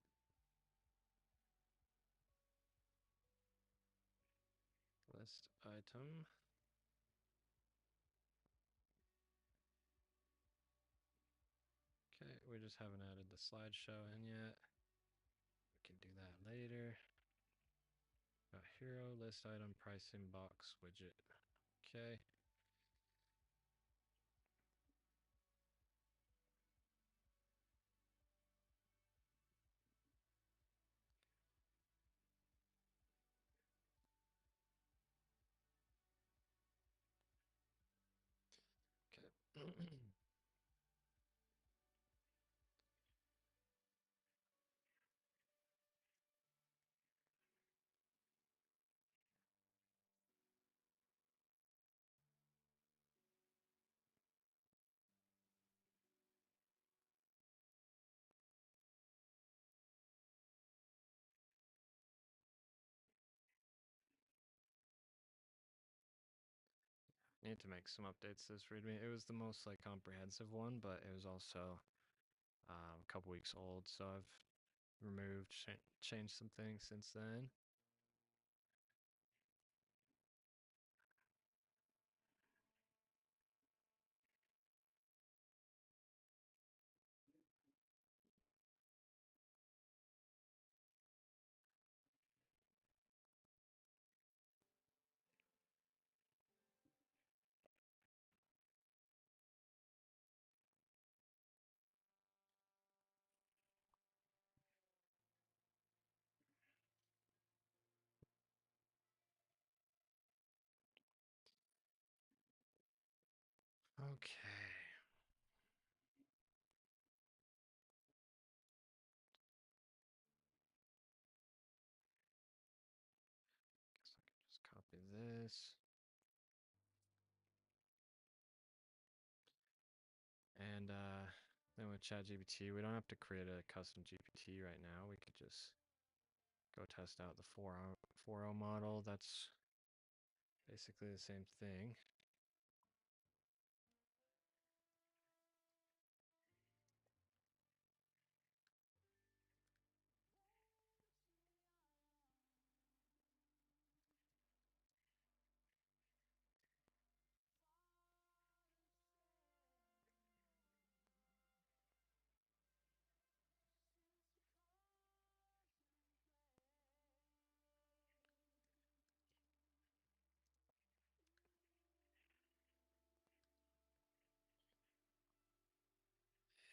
List item. Okay, we just haven't added the slideshow in yet. We can do that later. Got hero, list item, pricing box, widget. Okay. Okay. Need to make some updates to this README. It was the most like comprehensive one, but it was also a couple weeks old, so I've removed, changed some things since then. Okay. Guess I can just copy this. And then with ChatGPT, we don't have to create a custom GPT right now. We could just go test out the 4.0 model. That's basically the same thing.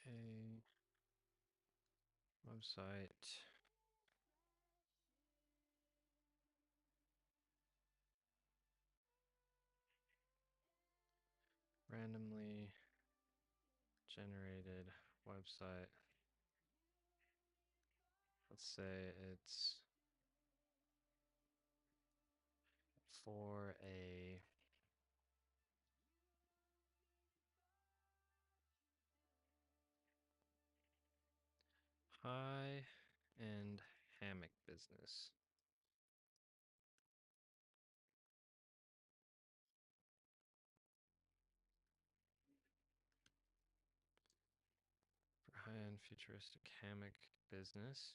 A website. Randomly generated website. Let's say it's for a high-end hammock business. For high-end futuristic hammock business.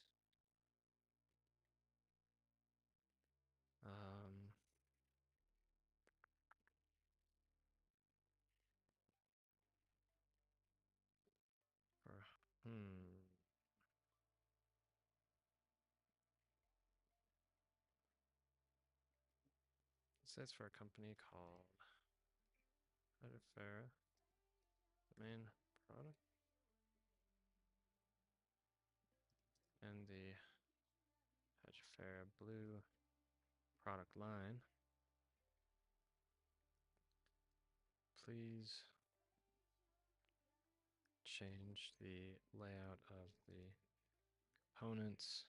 For That's for a company called Hydrofera, the main product, and the Hydrofera blue product line. Please change the layout of the components,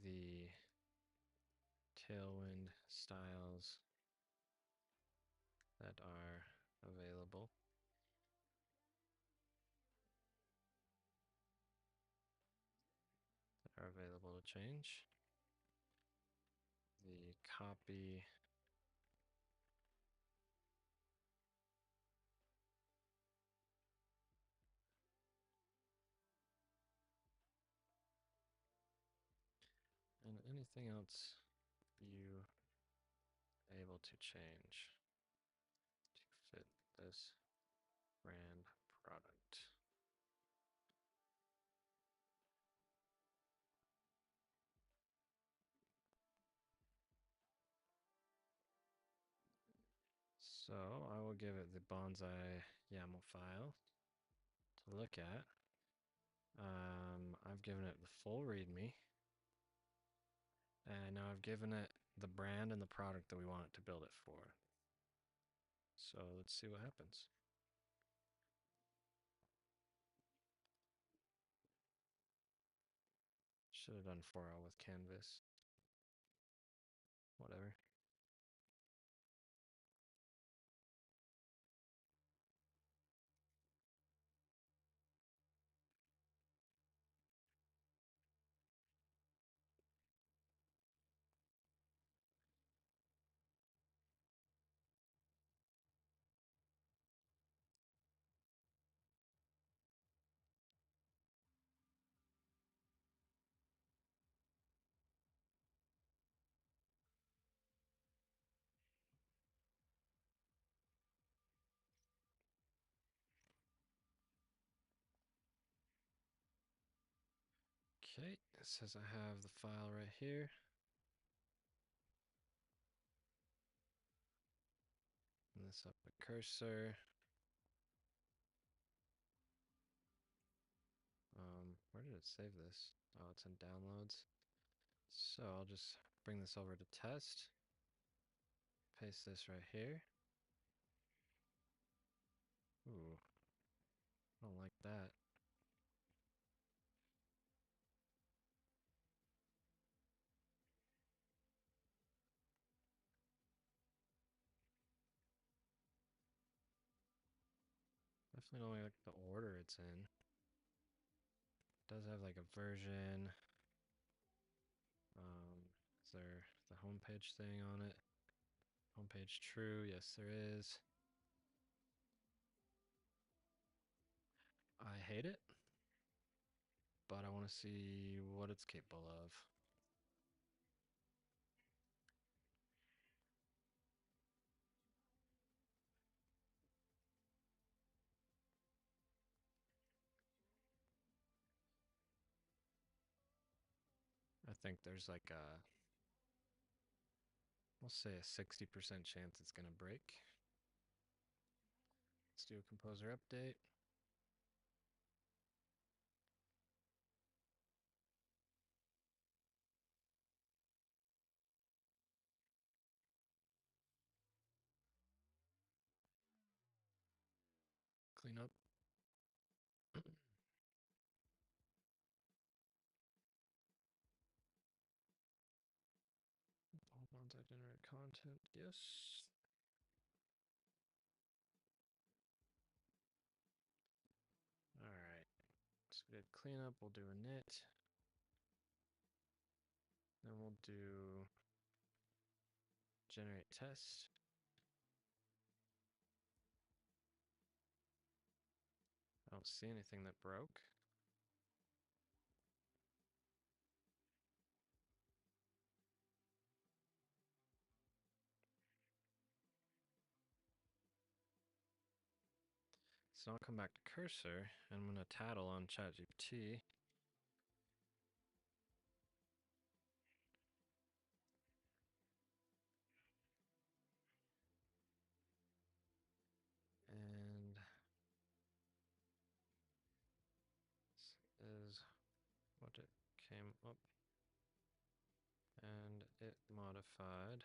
the Tailwind styles that are available. To change. The copy and anything else you able to change to fit this brand product. So I will give it the Bonsai YAML file to look at. I've given it the full README, and now I've given it the brand and the product that we want it to build it for. So let's see what happens. Should have done 4L with Canvas. Whatever. Okay, it says I have the file right here. Bring this up a cursor. Where did it save this? Oh, it's in downloads. So I'll just bring this over to test. Paste this right here. Ooh, I don't like that. Definitely don't like the order it's in. It does have like a version. Is there the homepage thing on it? Homepage true, yes there is. I hate it, but I want to see what it's capable of. I think there's like a, we'll say a 60% chance it's gonna break. Let's do a composer update. Clean up. All ones I generate content, yes. Alright, so we did cleanup, we'll do init. Then we'll do generate test. I don't see anything that broke. So I'll come back to cursor and I'm gonna tattle on ChatGPT. and it came up and it modified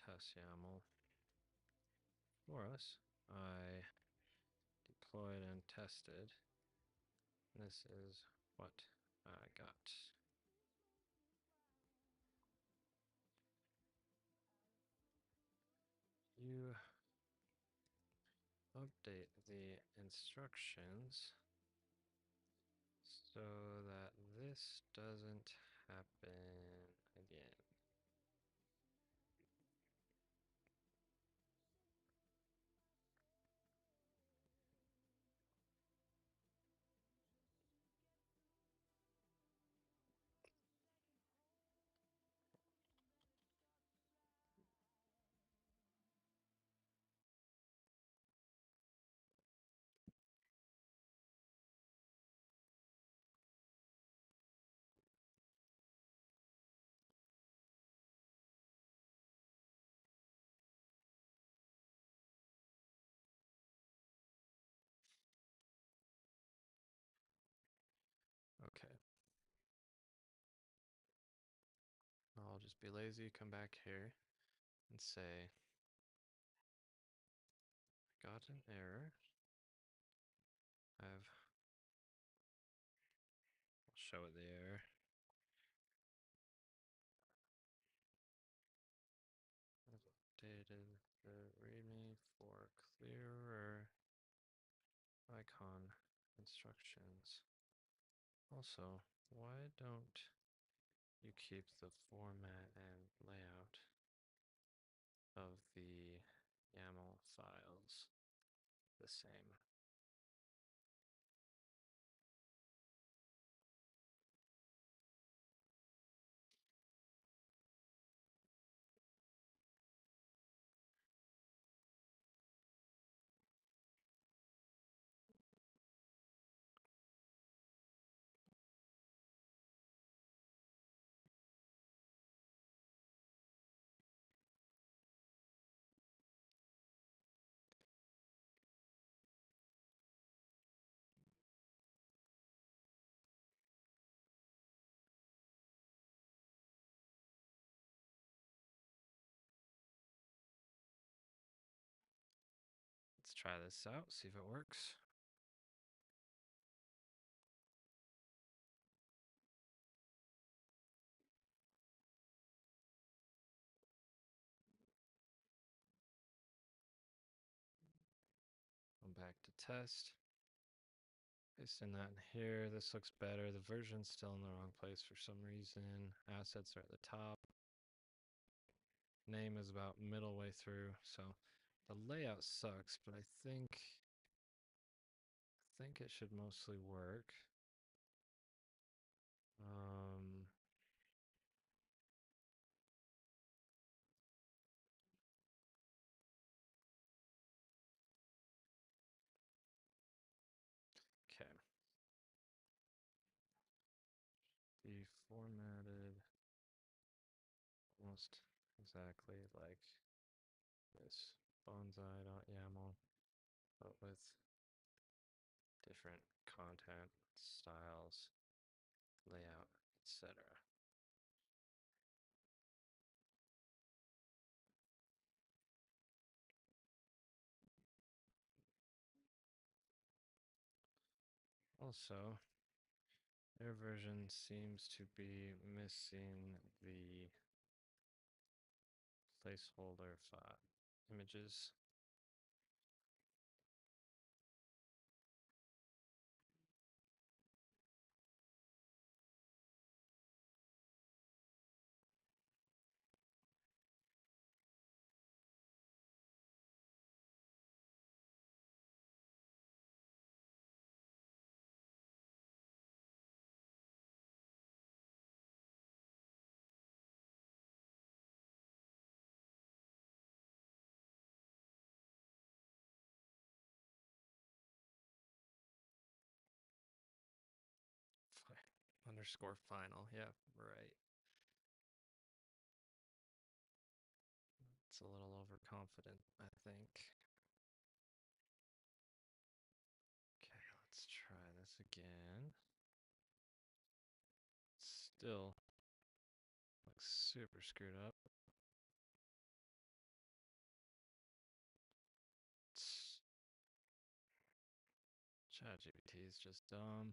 test YAML for us. I deployed and tested. This is what I got. You update the instructions so that this doesn't happen again. Okay. I'll just be lazy, come back here and say, got an error. I'll show it the error. I've updated the README for clearer icon instructions. Also, why don't you keep the format and layout of the YAML files the same? Let's try this out, see if it works. Come back to test. Pasting that in here. This looks better. The version's still in the wrong place for some reason. Assets are at the top. Name is about middle way through. So the layout sucks, but I think it should mostly work. Okay. Deformatted almost exactly like this bonsai.yaml, but with different content, styles, layout, etc. Also, their version seems to be missing the placeholder file images. Underscore final. Yeah, right. It's a little overconfident, I think. Okay, let's try this again. still like super screwed up. ChatGPT is just dumb.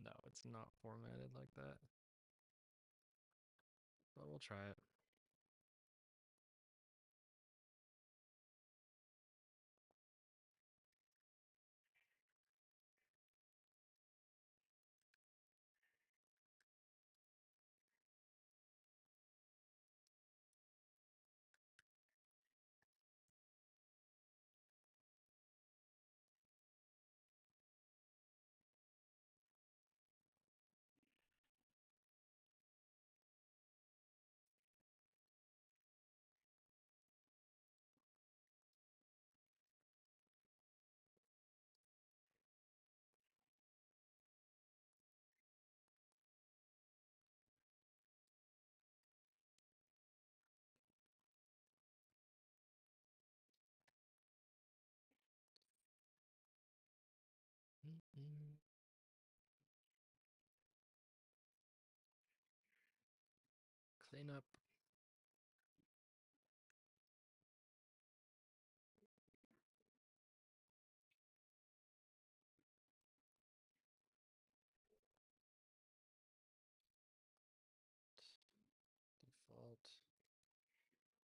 No, it's not formatted like that. But we'll try it. Clean up. Default.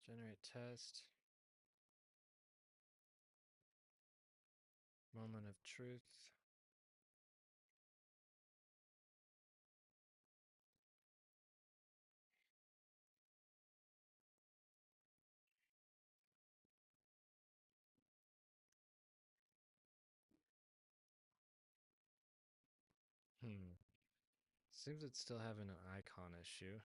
Generate test. Moment of truth. Seems it's still having an icon issue.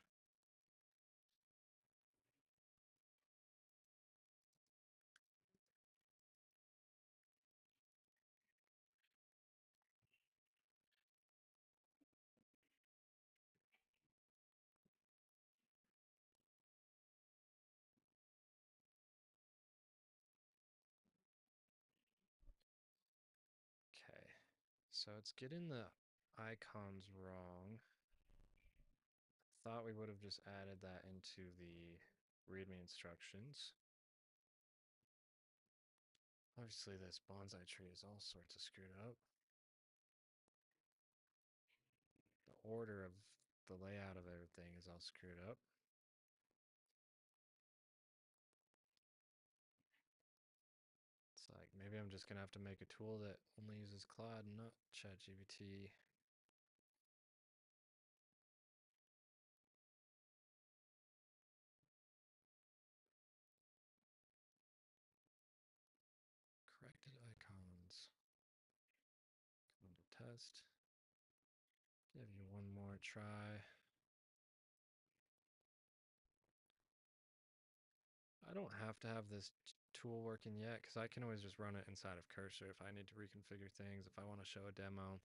Okay, so it's getting the icons wrong. Thought we would have just added that into the README instructions. Obviously, this bonsai tree is all sorts of screwed up. The order of the layout of everything is all screwed up. It's like maybe I'm just gonna have to make a tool that only uses Claude and not ChatGPT. Corrected icons. Come to test. Give you one more try. I don't have to have this tool working yet because I can always just run it inside of Cursor if I need to reconfigure things, if I want to show a demo.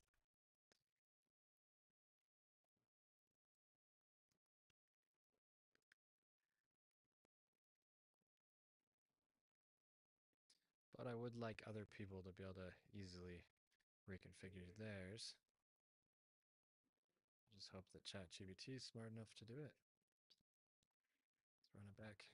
But I would like other people to be able to easily reconfigure theirs. Just hope that ChatGPT is smart enough to do it. Let's run it back.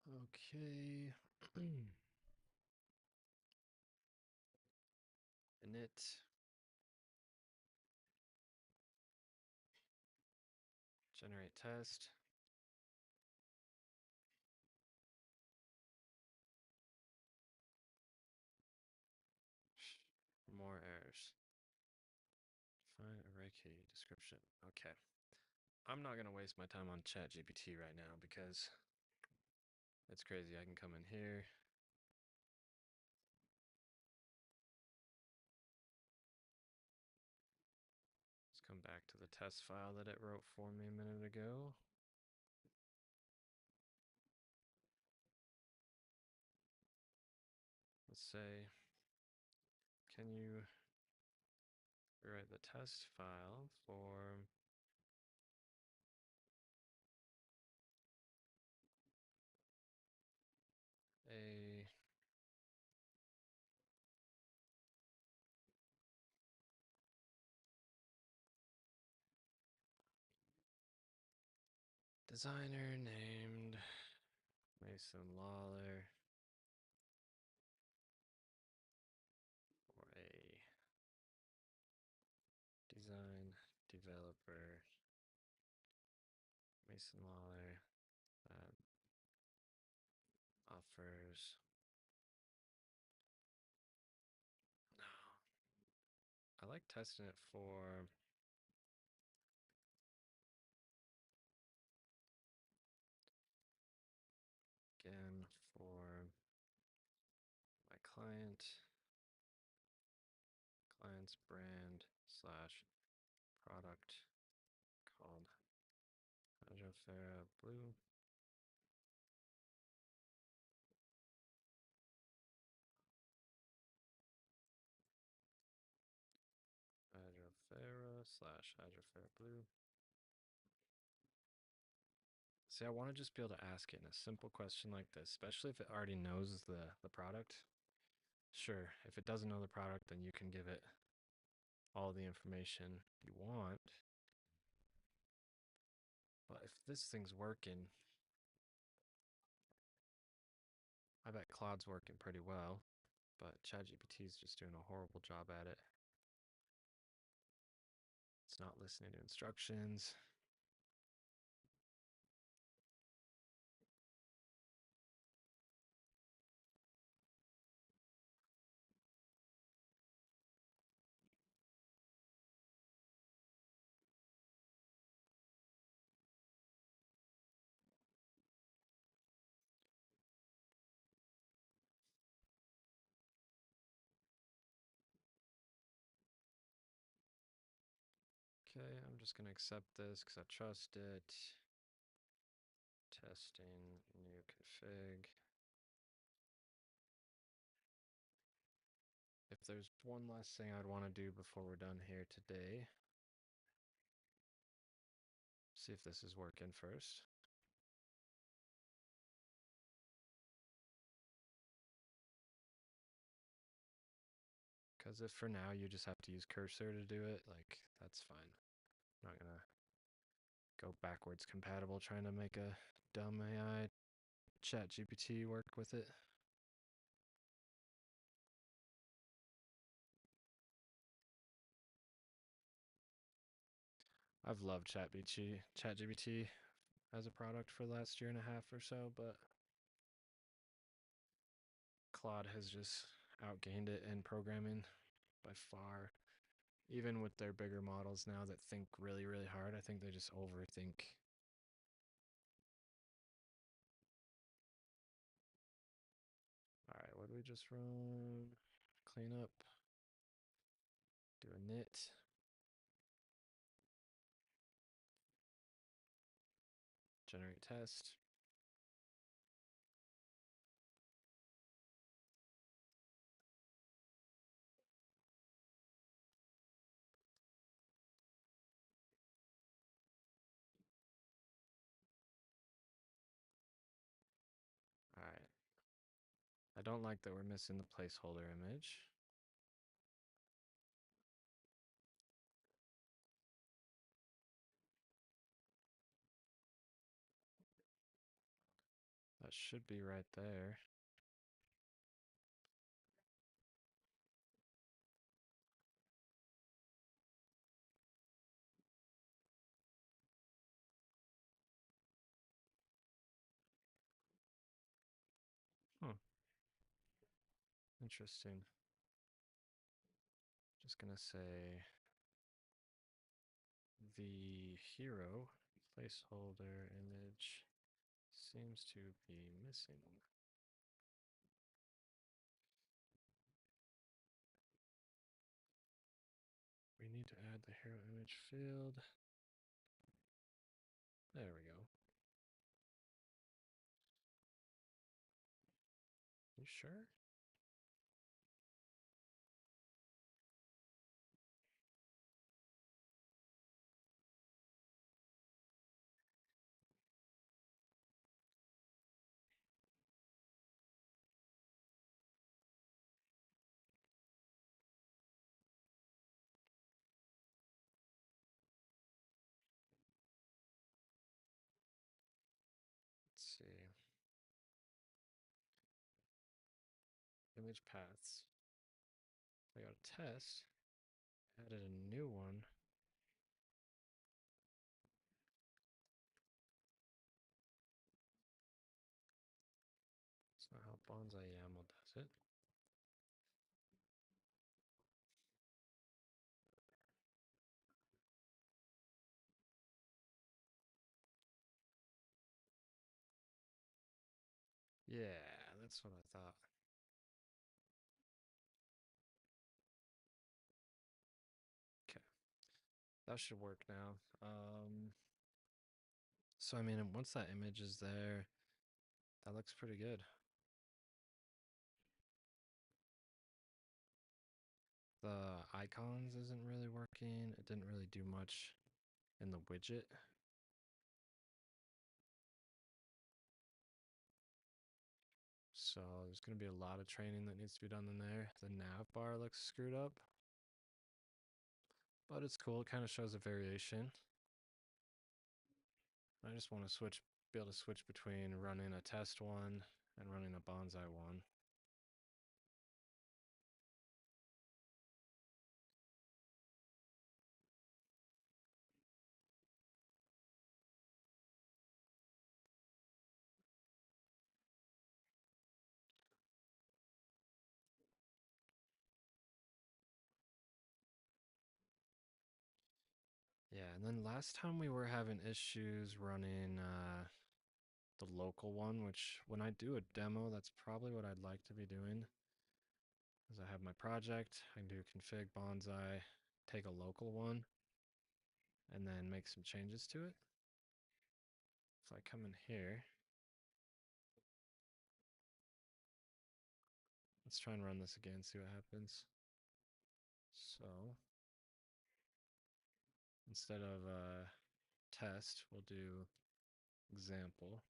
Okay. Init. Generate test. key description. Okay. I'm not going to waste my time on ChatGPT right now because it's crazy. I can come in here. Let's come back to the test file that it wrote for me a minute ago. Let's say, can you rewrite the test file for a designer named Mason Lawler or a design developer Mason Lawler that offers I like testing it for again for my client's brand slash product called Hydrofera Blue. Hydrofera slash Hydrofera Blue. See, I want to just be able to ask it in a simple question like this, especially if it already knows the product. Sure, if it doesn't know the product, then you can give it all the information you want. But if this thing's working, I bet Claude's working pretty well, but ChatGPT is just doing a horrible job at it. It's not listening to instructions. Okay, I'm just going to accept this because I trust it. Testing new config. If there's one last thing I'd want to do before we're done here today, see if this is working first. Because if for now you just have to use cursor to do it, like, that's fine. I'm not gonna go backwards compatible trying to make a dumb AI chat GPT work with it. I've loved ChatGPT as a product for the last year and a half or so, but Claude has just outgained it in programming by far. Even with their bigger models now that think really, really hard, I think they just overthink. All right, what do we just run? Clean up. Do a knit. Generate test. All right. I don't like that we're missing the placeholder image. That should be right there. Interesting. Just gonna say the hero placeholder image seems to be missing. We need to add the hero image field. There we go. You sure? Let's see. Image paths. I got a test. Added a new one. That's not how Bonsai-YAML does it. Yeah, that's what I thought. Okay, that should work now. So I mean, once that image is there, that looks pretty good. The icons isn't really working. It didn't really do much in the widget. So there's going to be a lot of training that needs to be done in there. The nav bar looks screwed up, but it's cool. It kind of shows a variation. I just want to be able to switch between running a test one and running a bonsai one. Yeah, and then last time we were having issues running the local one, which when I do a demo, that's probably what I'd like to be doing. Is I have my project, I can do config bonsai, take a local one, and then make some changes to it. If I come in here, let's try and run this again, see what happens. So instead of test, we'll do example.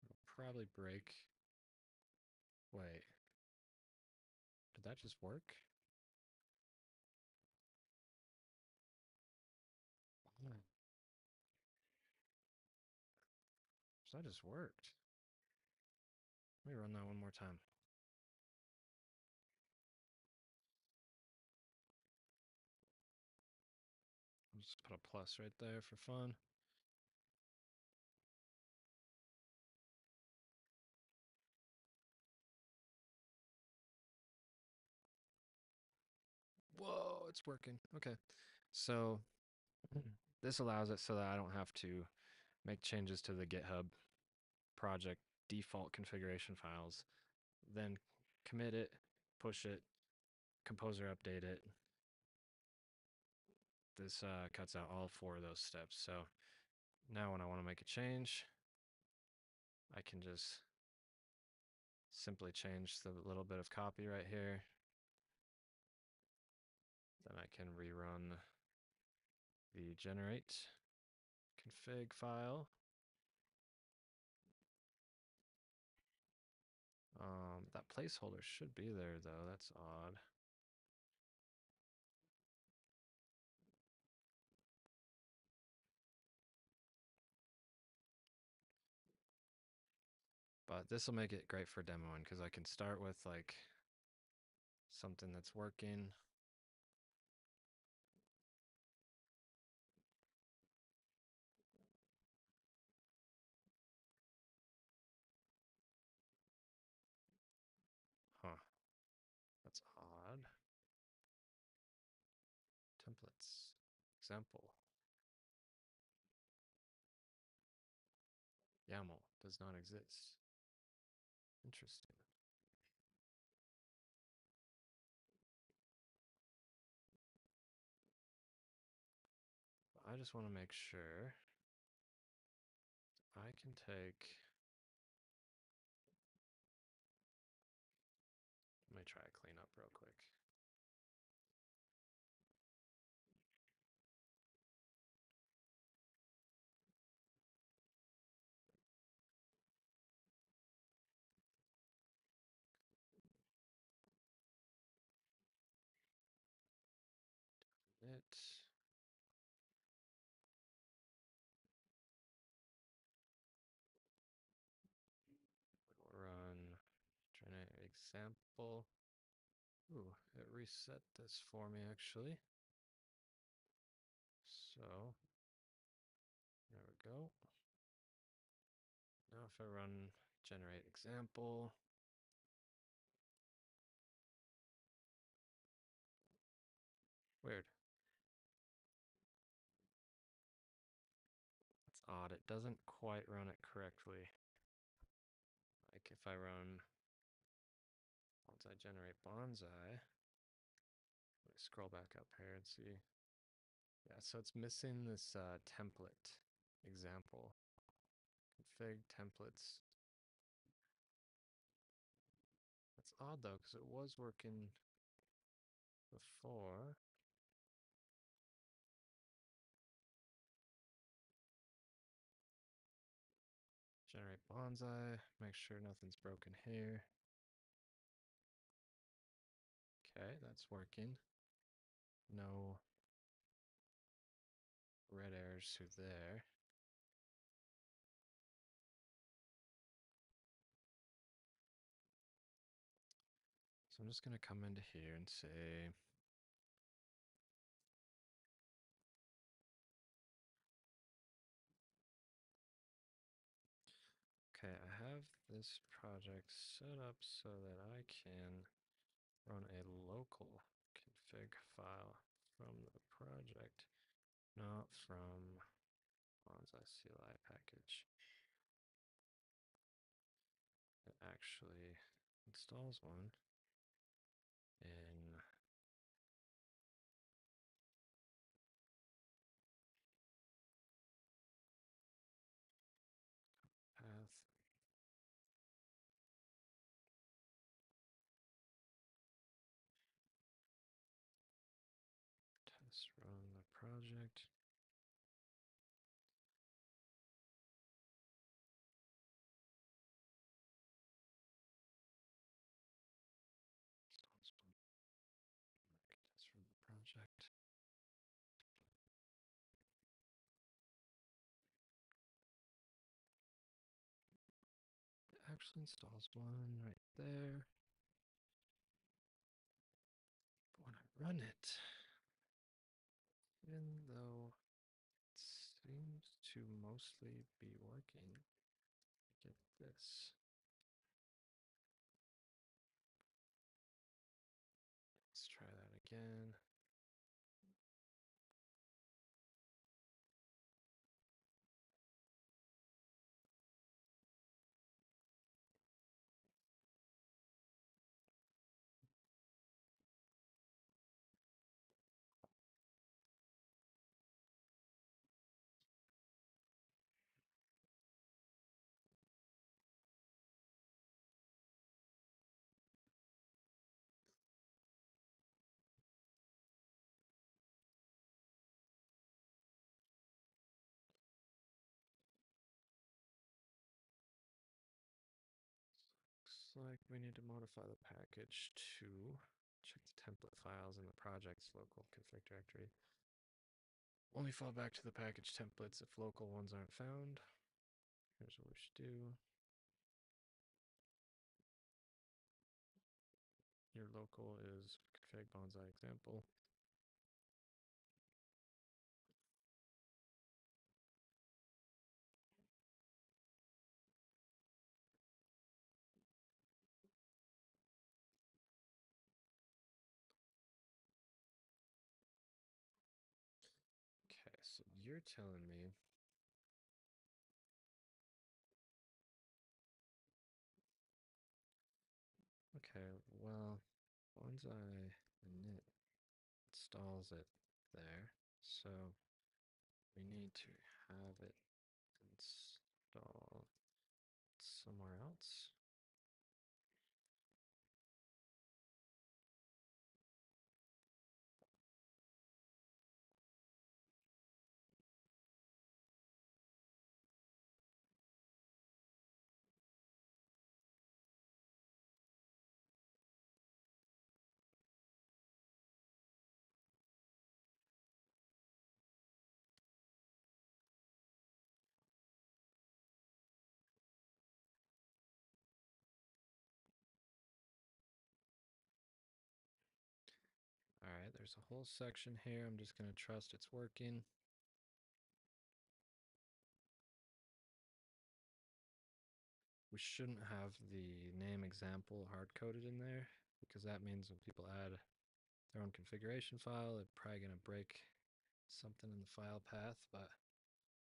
It'll probably break. Wait, did that just work? Oh, so that just worked. Let me run that one more time. I'll just put a plus right there for fun. Whoa, it's working. Okay. So this allows it so that I don't have to make changes to the GitHub project default configuration files, then commit it, push it, composer update it. This cuts out all 4 of those steps. So now when I want to make a change, I can just simply change the little bit of copy right here. Then I can rerun the generate config file. That placeholder should be there though, that's odd. But this will make it great for demoing because I can start with like something that's working. Huh, that's odd. Templates, example. YAML does not exist. Interesting. I just want to make sure I can take. Let me try a cleanup real quick. It. We'll run generate example. Ooh, it reset this for me actually. So there we go. Now if I run generate example, weird. That's odd. It doesn't quite run it correctly. Like if I run bonsai generate bonsai, let me scroll back up here and see. Yeah, so it's missing this template example. Config templates. That's odd though, because it was working before. Generate bonsai, make sure nothing's broken here. Okay, that's working. No red errors through there. So I'm just going to come into here and say, okay, I have this project set up so that I can run a local config file from the project, not from Bonsai-CLI package. It actually installs one in path. Test run the project. Test run the project. It actually installs one right there. But when I run it, even though it seems to mostly be working, I get this. Let's try that again. Looks like we need to modify the package to check the template files in the project's local config directory. Only fall back to the package templates if local ones aren't found. Here's what we should do. Your local is config bonsai example. Okay, so you're telling me bonsai init installs it there, so we need to have it install somewhere else. All right, there's a whole section here. I'm just going to trust it's working. We shouldn't have the name example hard-coded in there because that means when people add their own configuration file, it's probably going to break something in the file path, but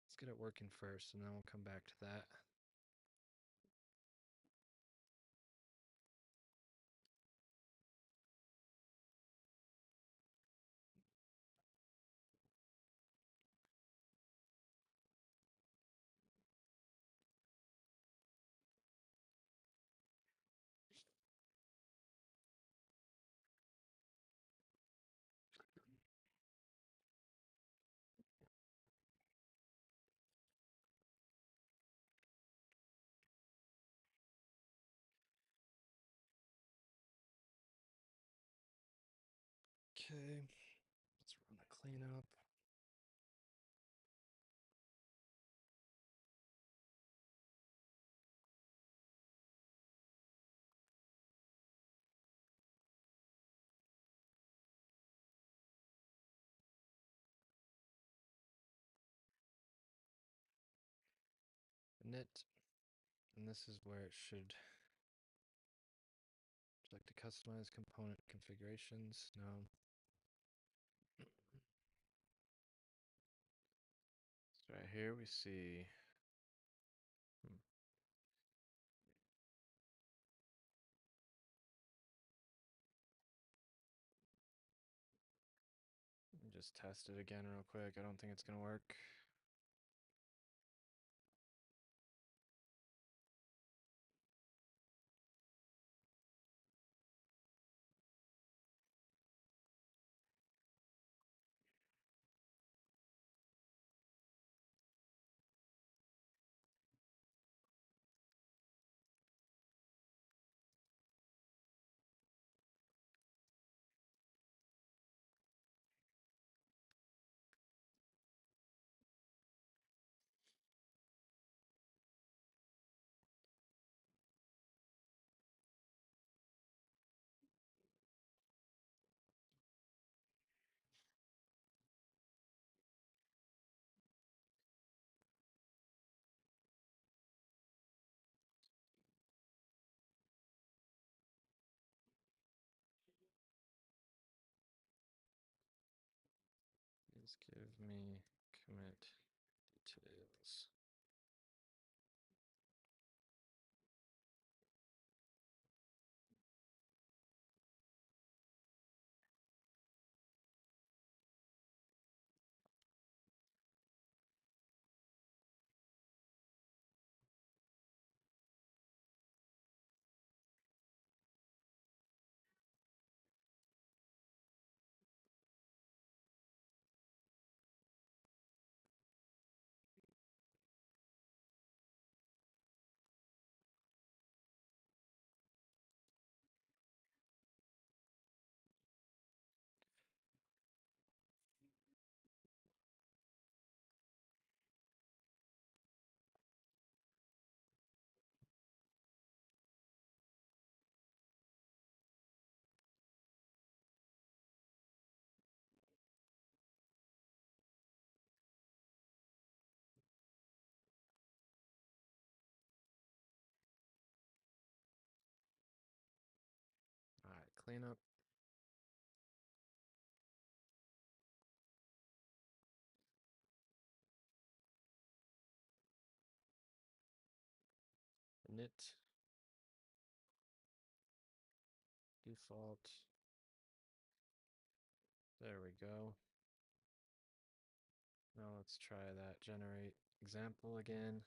let's get it working first and then we'll come back to that. Okay, let's run a cleanup. Init, and this is where it should. Would you like to customize component configurations? No. So right here we see. Just test it again real quick. I don't think it's gonna work. Please give me commit details. All right, cleanup. Init default There we go. Now let's try that generate example again.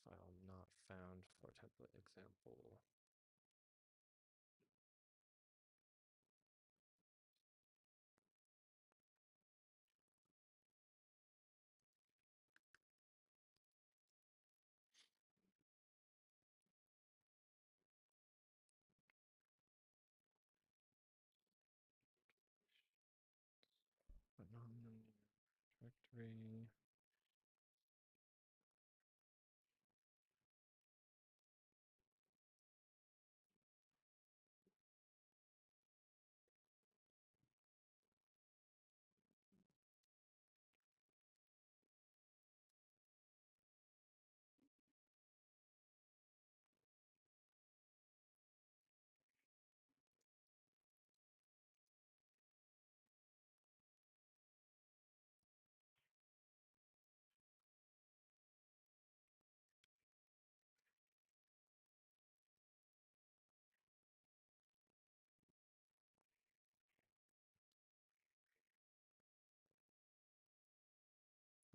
File not found for template example. Directory.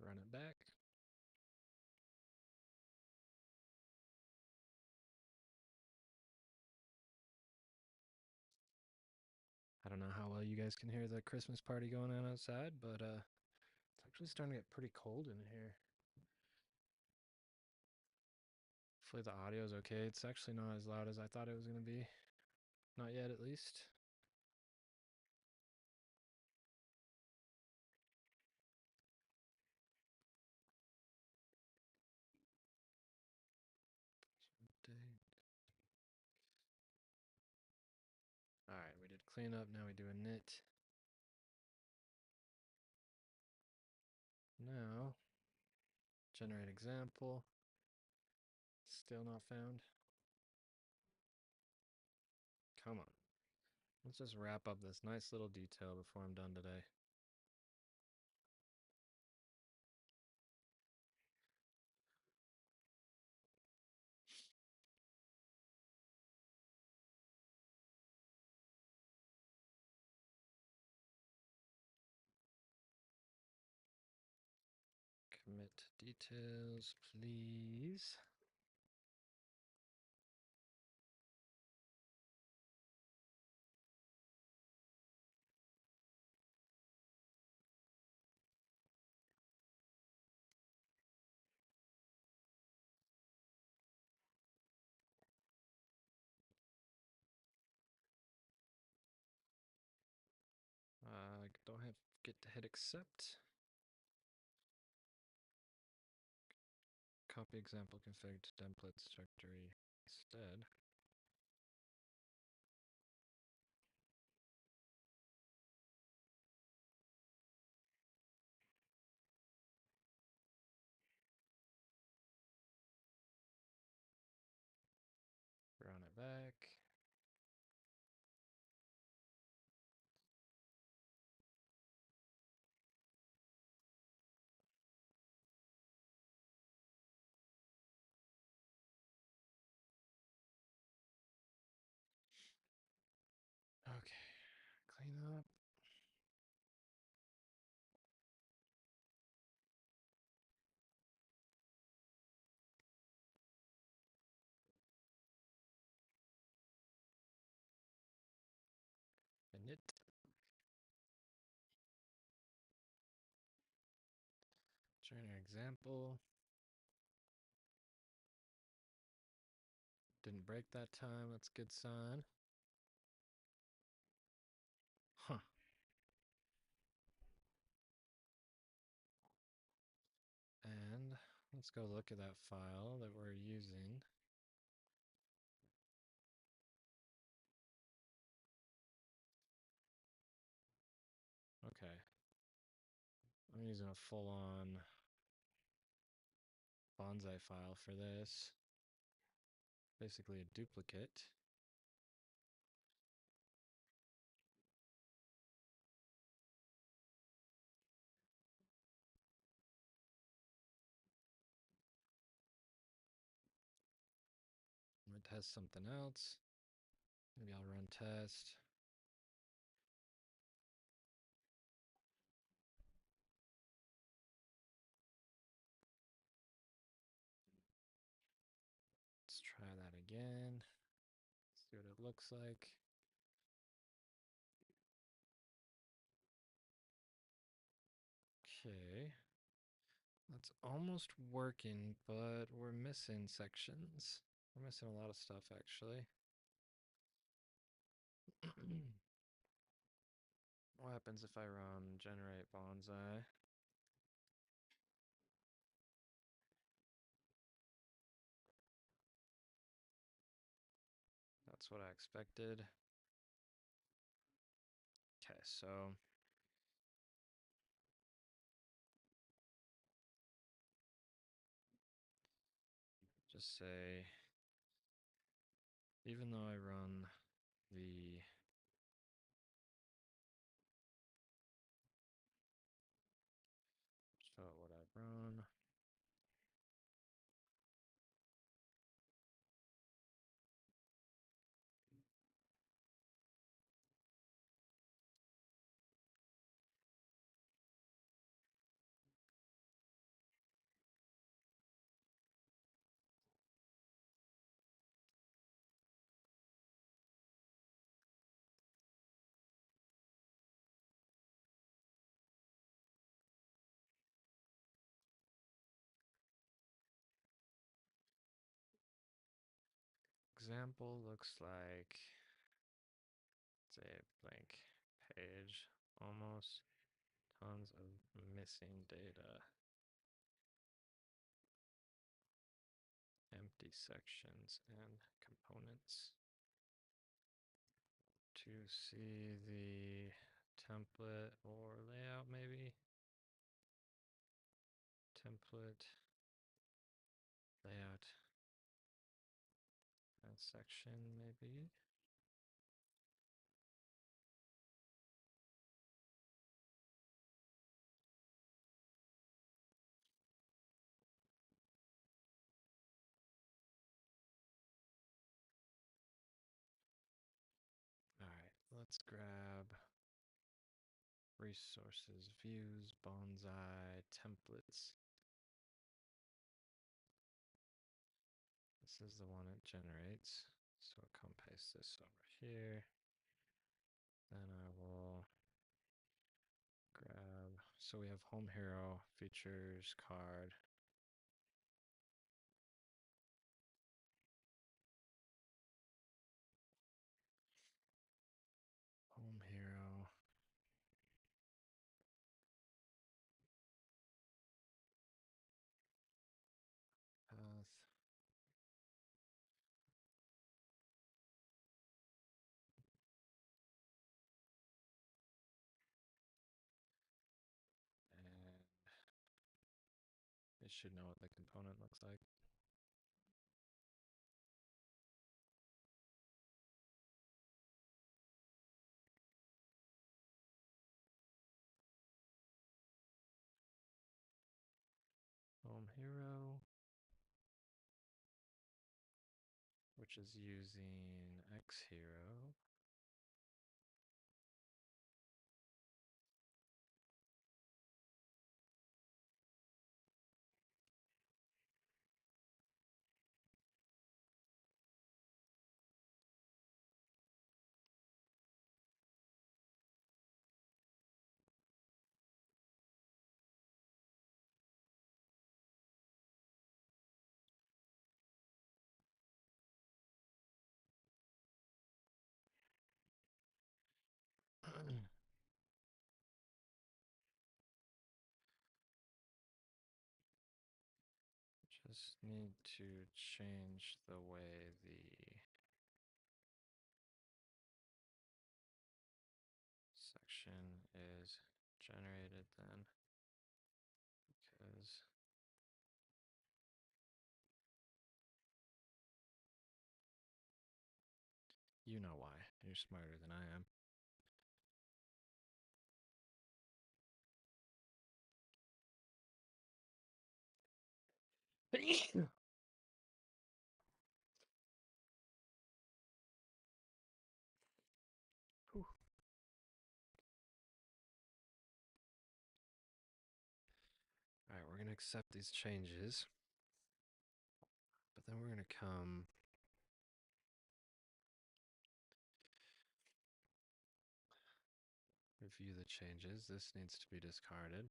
Run it back. I don't know how well you guys can hear the Christmas party going on outside, but it's actually starting to get pretty cold in here. Hopefully the audio is okay. It's actually not as loud as I thought it was going to be. Not yet, at least. Alright, we did cleanup, now we do a knit. Now, generate example. Still not found. Come on. Let's just wrap up this nice little detail before I'm done today. Commit details, please. I don't have get to hit accept. Copy example config to templates directory instead. Run it back. Okay, clean up. Init. Generate example. Didn't break that time, that's a good sign. Huh. And let's go look at that file that we're using. Okay. I'm using a full-on Bonsai file for this. Basically a duplicate. I'm gonna test something else. Maybe I'll run test. try that again. See what it looks like. Okay. That's almost working, but we're missing sections. We're missing a lot of stuff, actually. What happens if I run generate bonsai? That's what I expected. Okay, so just say, even though I run the so what I run, example looks like, say, blank page, almost tons of missing data, empty sections and components. To see the template or layout, maybe template layout and section, maybe. All right, let's grab resources, views, bonsai, templates. This is the one it generates. So I'll come paste this over here. Then I will grab, so we have home hero, features, card. Home hero. Path. And it should know what the component looks like. Home hero, which is using X hero. Just need to change the way the section is generated then, because you know why. You're smarter than I am. All right, we're going to accept these changes. then we're going to come review the changes. This needs to be discarded.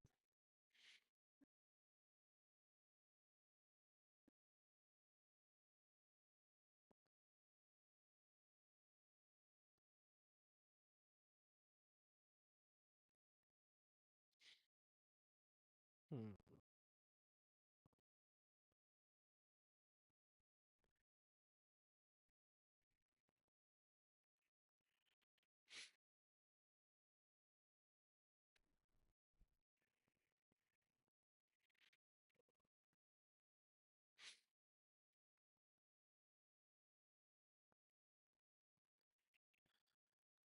Hmm.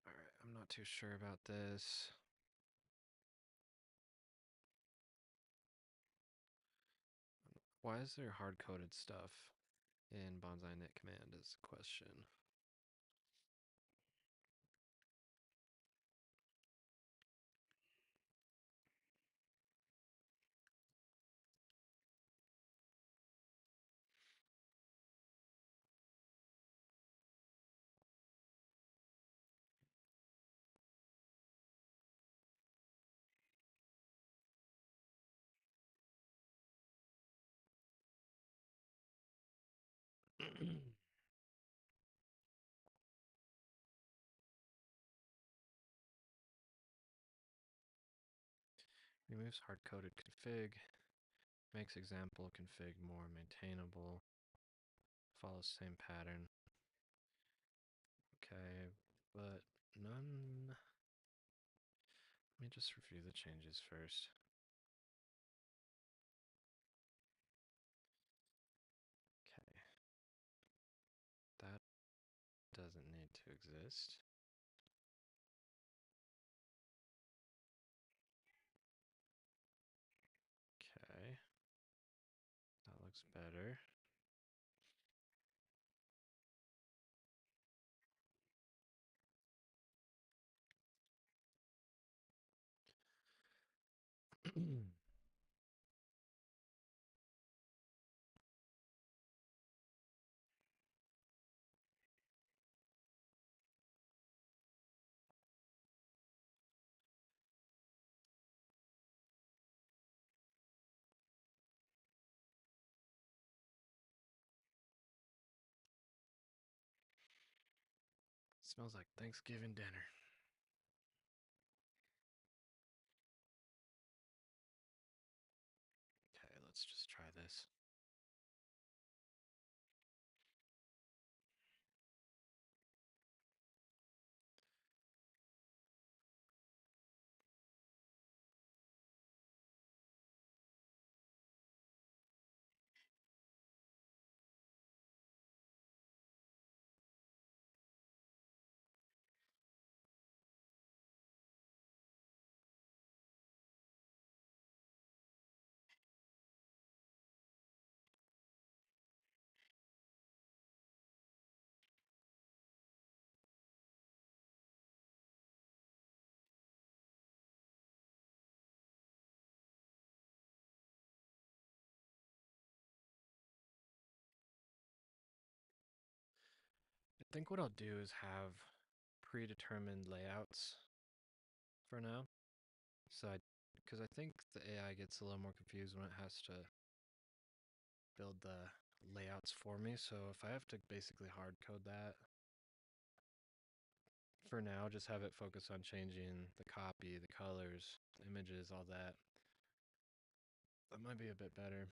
All right, I'm not too sure about this. Why is there hard-coded stuff in Bonsai knit command is the question. Removes hard-coded config, makes example config more maintainable, follows same pattern. Okay, but none. Let me just review the changes first. Okay, that doesn't need to exist. Okay, that looks better. Smells like Thanksgiving dinner. Okay, let's just try this. I think what I'll do is have predetermined layouts for now. Because I think the AI gets a little more confused when it has to build the layouts for me. So if I have to basically hard code that, for now, just have it focus on changing the copy, the colors, the images, all that. That might be a bit better.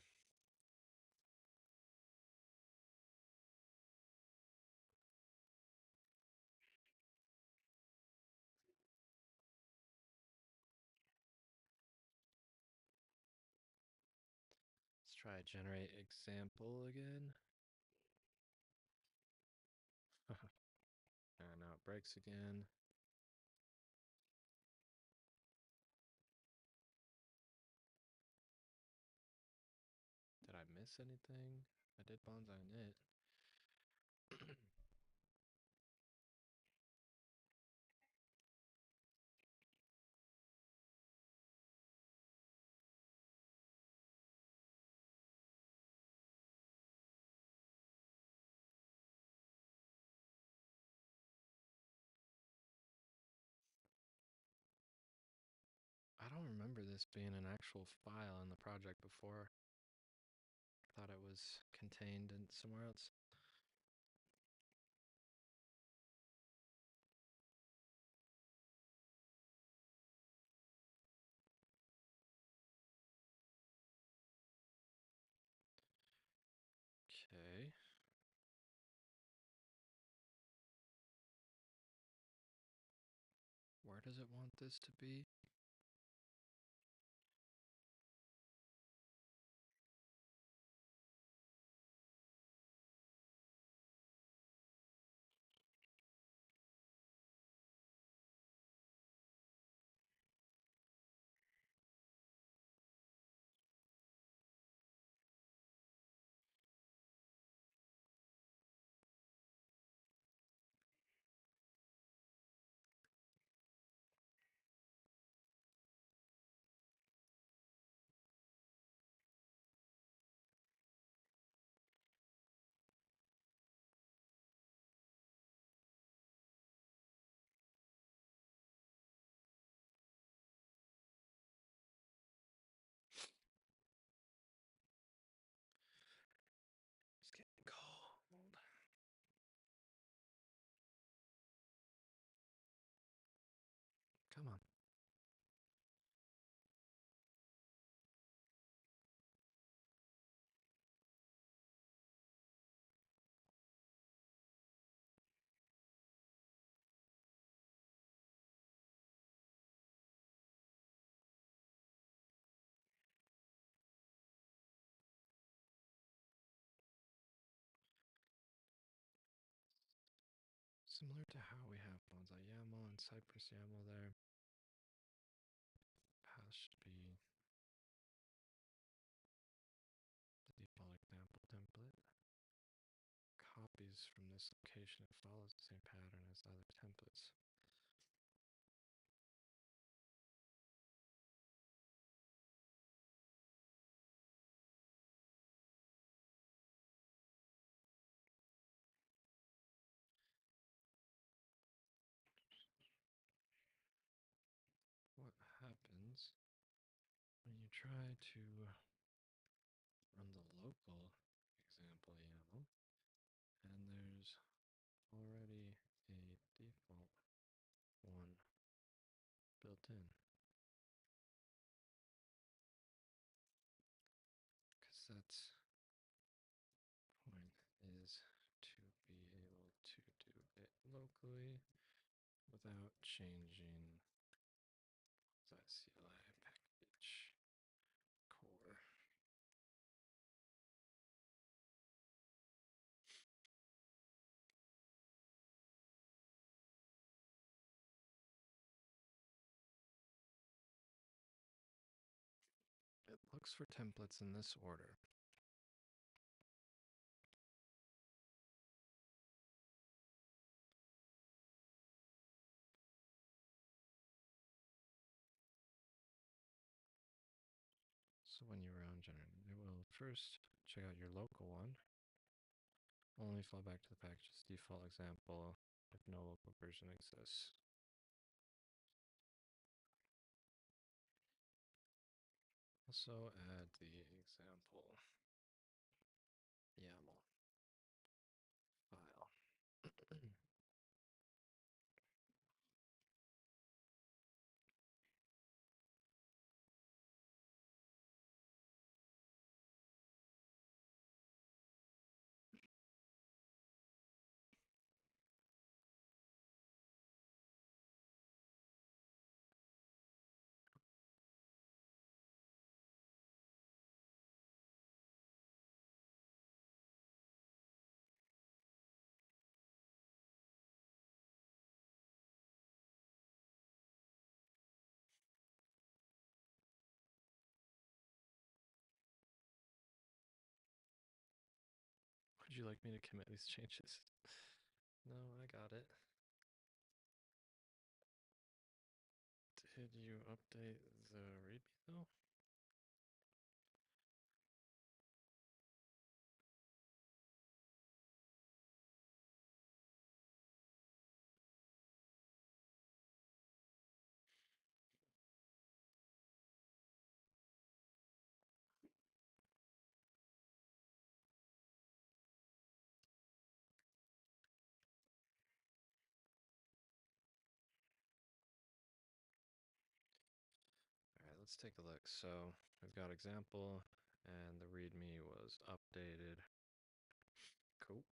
Let's try generate example again. And now it breaks again. Did I miss anything? I did Bonsai knit. remember this being an actual file in the project before. I thought it was contained in somewhere else. Okay. Where does it want this to be? It's getting cold. Come on. Similar to how we have bonsai YAML and cypress YAML there. Path should be the default example template. Copies from this location, it follows the same pattern as other templates. What happens when you try to run the local example YAML and there's already a default one built in? Because that's point is to be able to do it locally without changing Bonsai-CLI package core. It looks for templates in this order. So when you run generator, it will first check out your local one. Only fall back to the package's default example if no local version exists. Also add the example YAML file. Would you like me to commit these changes? No, I got it. Did you update the README though? let's take a look. So we've got example, and the README was updated. Cool.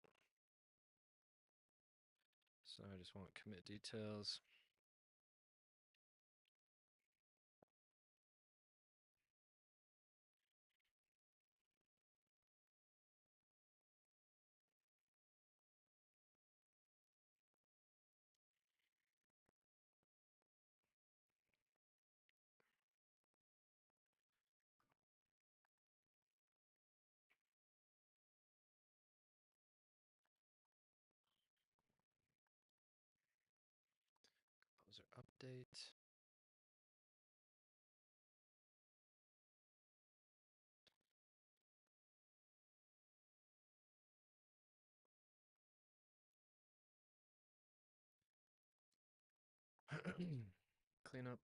So I just want commit details. Composer update. Clean up.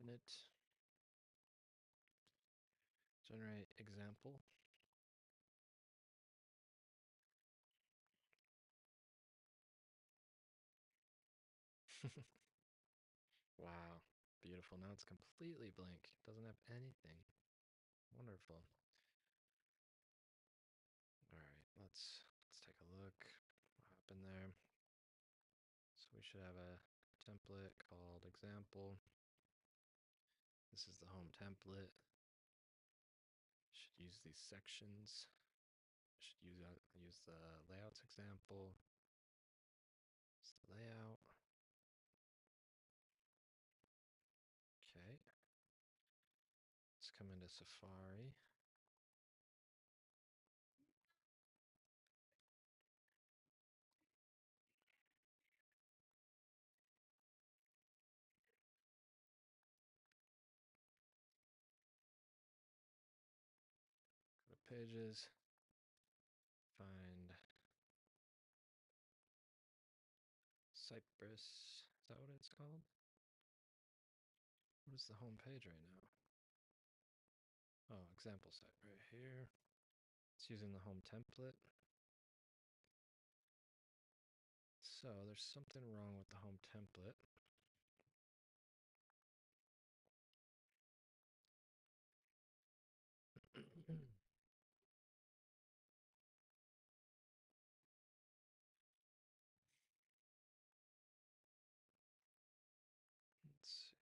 Init. Generate example. Wow, beautiful. Now it's completely blank. It doesn't have anything. Wonderful. All right, let's take a look. What happened there? So we should have a template called example. This is the home template. Should use these sections. Should use the layouts example. It's the layout. Okay. Let's come into Safari. Go to pages. Find Cypress. Is that what it's called? What is the home page right now? Oh, example site right here. It's using the home template. So there's something wrong with the home template. Let's see.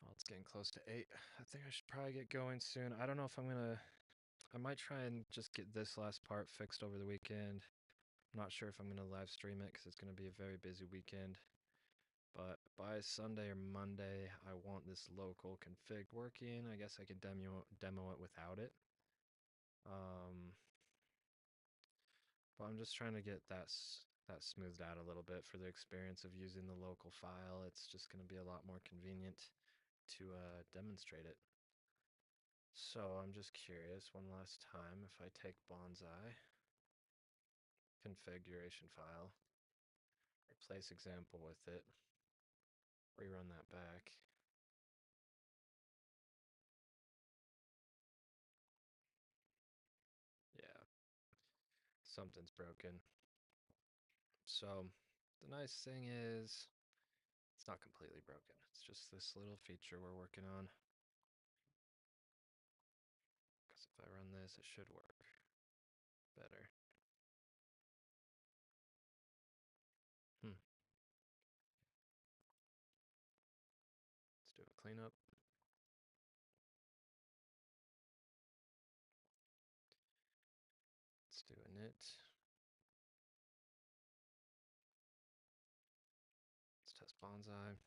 Well, it's getting close to 8. I think I should probably get going soon. I don't know if I'm gonna. I might try and just get this last part fixed over the weekend. I'm not sure if I'm gonna live stream it because it's gonna be a very busy weekend. But by Sunday or Monday, I want this local config working. I guess I can demo it without it. But I'm just trying to get that smoothed out a little bit for the experience of using the local file. It's just going to be a lot more convenient to demonstrate it. So I'm just curious one last time if I take Bonsai configuration file, replace example with it, rerun that back. Yeah, something's broken. So the nice thing is it's not completely broken. It's just this little feature we're working on. Because if I run this, it should work better. Let's do a cleanup. Let's do a init. Let's test Bonsai.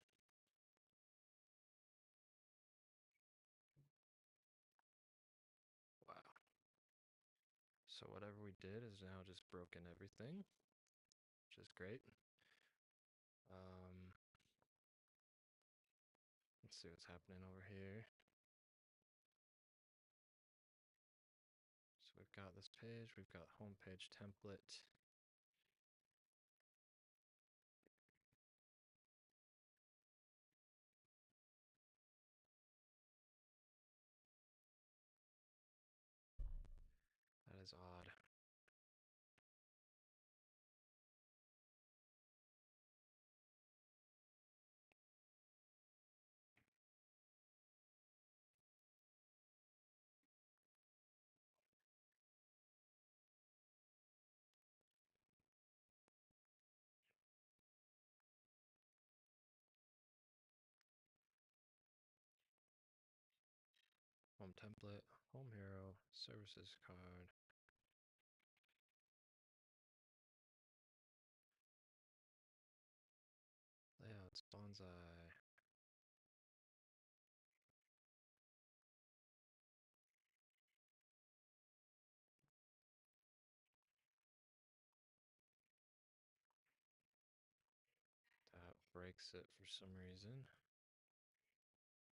Wow. So whatever we did is now just broken everything, which is great. Let's see what's happening over here. So we've got this page, we've got homepage template. is odd. Home template, home hero, services card. Layouts, bonsai. That breaks it for some reason.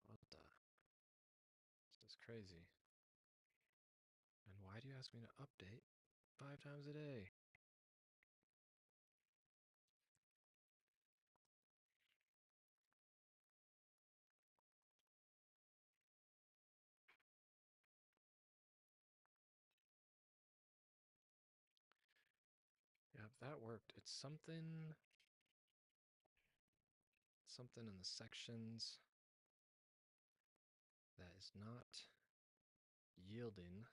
What the? This is crazy. And why do you ask me to update 5 times a day? Yeah, that worked. It's something in the sections that is not yielding.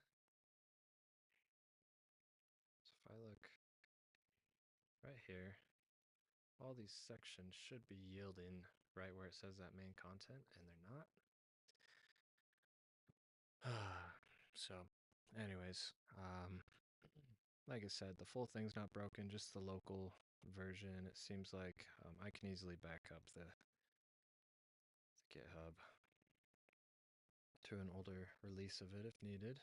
So if I look right here, all these sections should be yielding right where it says that main content, and they're not. So, anyways, like I said, the full thing's not broken, just the local version. It seems like I can easily back up the GitHub to an older release of it if needed.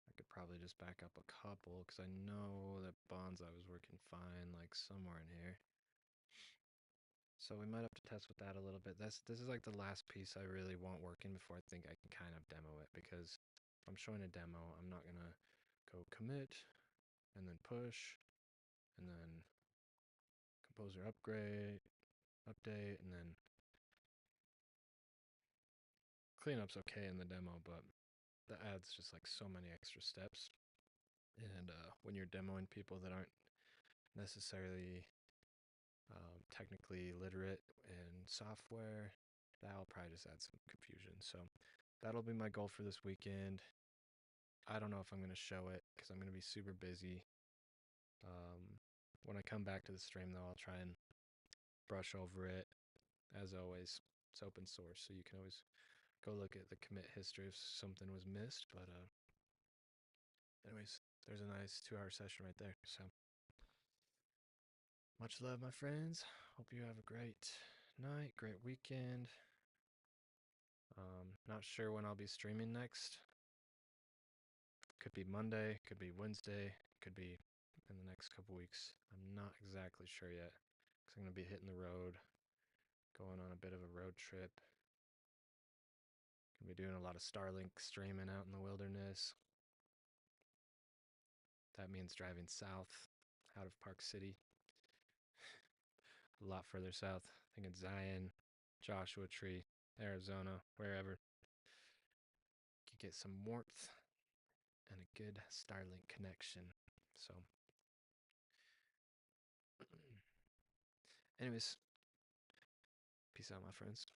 I could probably just back up a couple because I know that Bonsai was working fine, like somewhere in here. So we might have to test with that a little bit. This is like the last piece I really want working before I think I can kind of demo it, because if I'm showing a demo, I'm not gonna go commit and then push and then composer upgrade, update, and then cleanup's okay in the demo, but that adds just like so many extra steps. And when you're demoing people that aren't necessarily technically literate in software, that'll probably just add some confusion. So that'll be my goal for this weekend. I don't know if I'm going to show it because I'm going to be super busy. When I come back to the stream, though, I'll try and brush over it. As always, it's open source, so you can always go look at the commit history if something was missed. But anyways, there's a nice 2-hour session right there. So much love, my friends. Hope you have a great night, great weekend. Not sure when I'll be streaming next. Could be Monday, could be Wednesday, could be in the next couple weeks. I'm not exactly sure yet because I'm going to be hitting the road, going on a bit of a road trip. Gonna be doing a lot of Starlink streaming out in the wilderness. That means driving south out of Park City, a lot further south. I think it's Zion, Joshua Tree, Arizona, wherever. Could get some warmth and a good Starlink connection. So, anyways, peace out, my friends.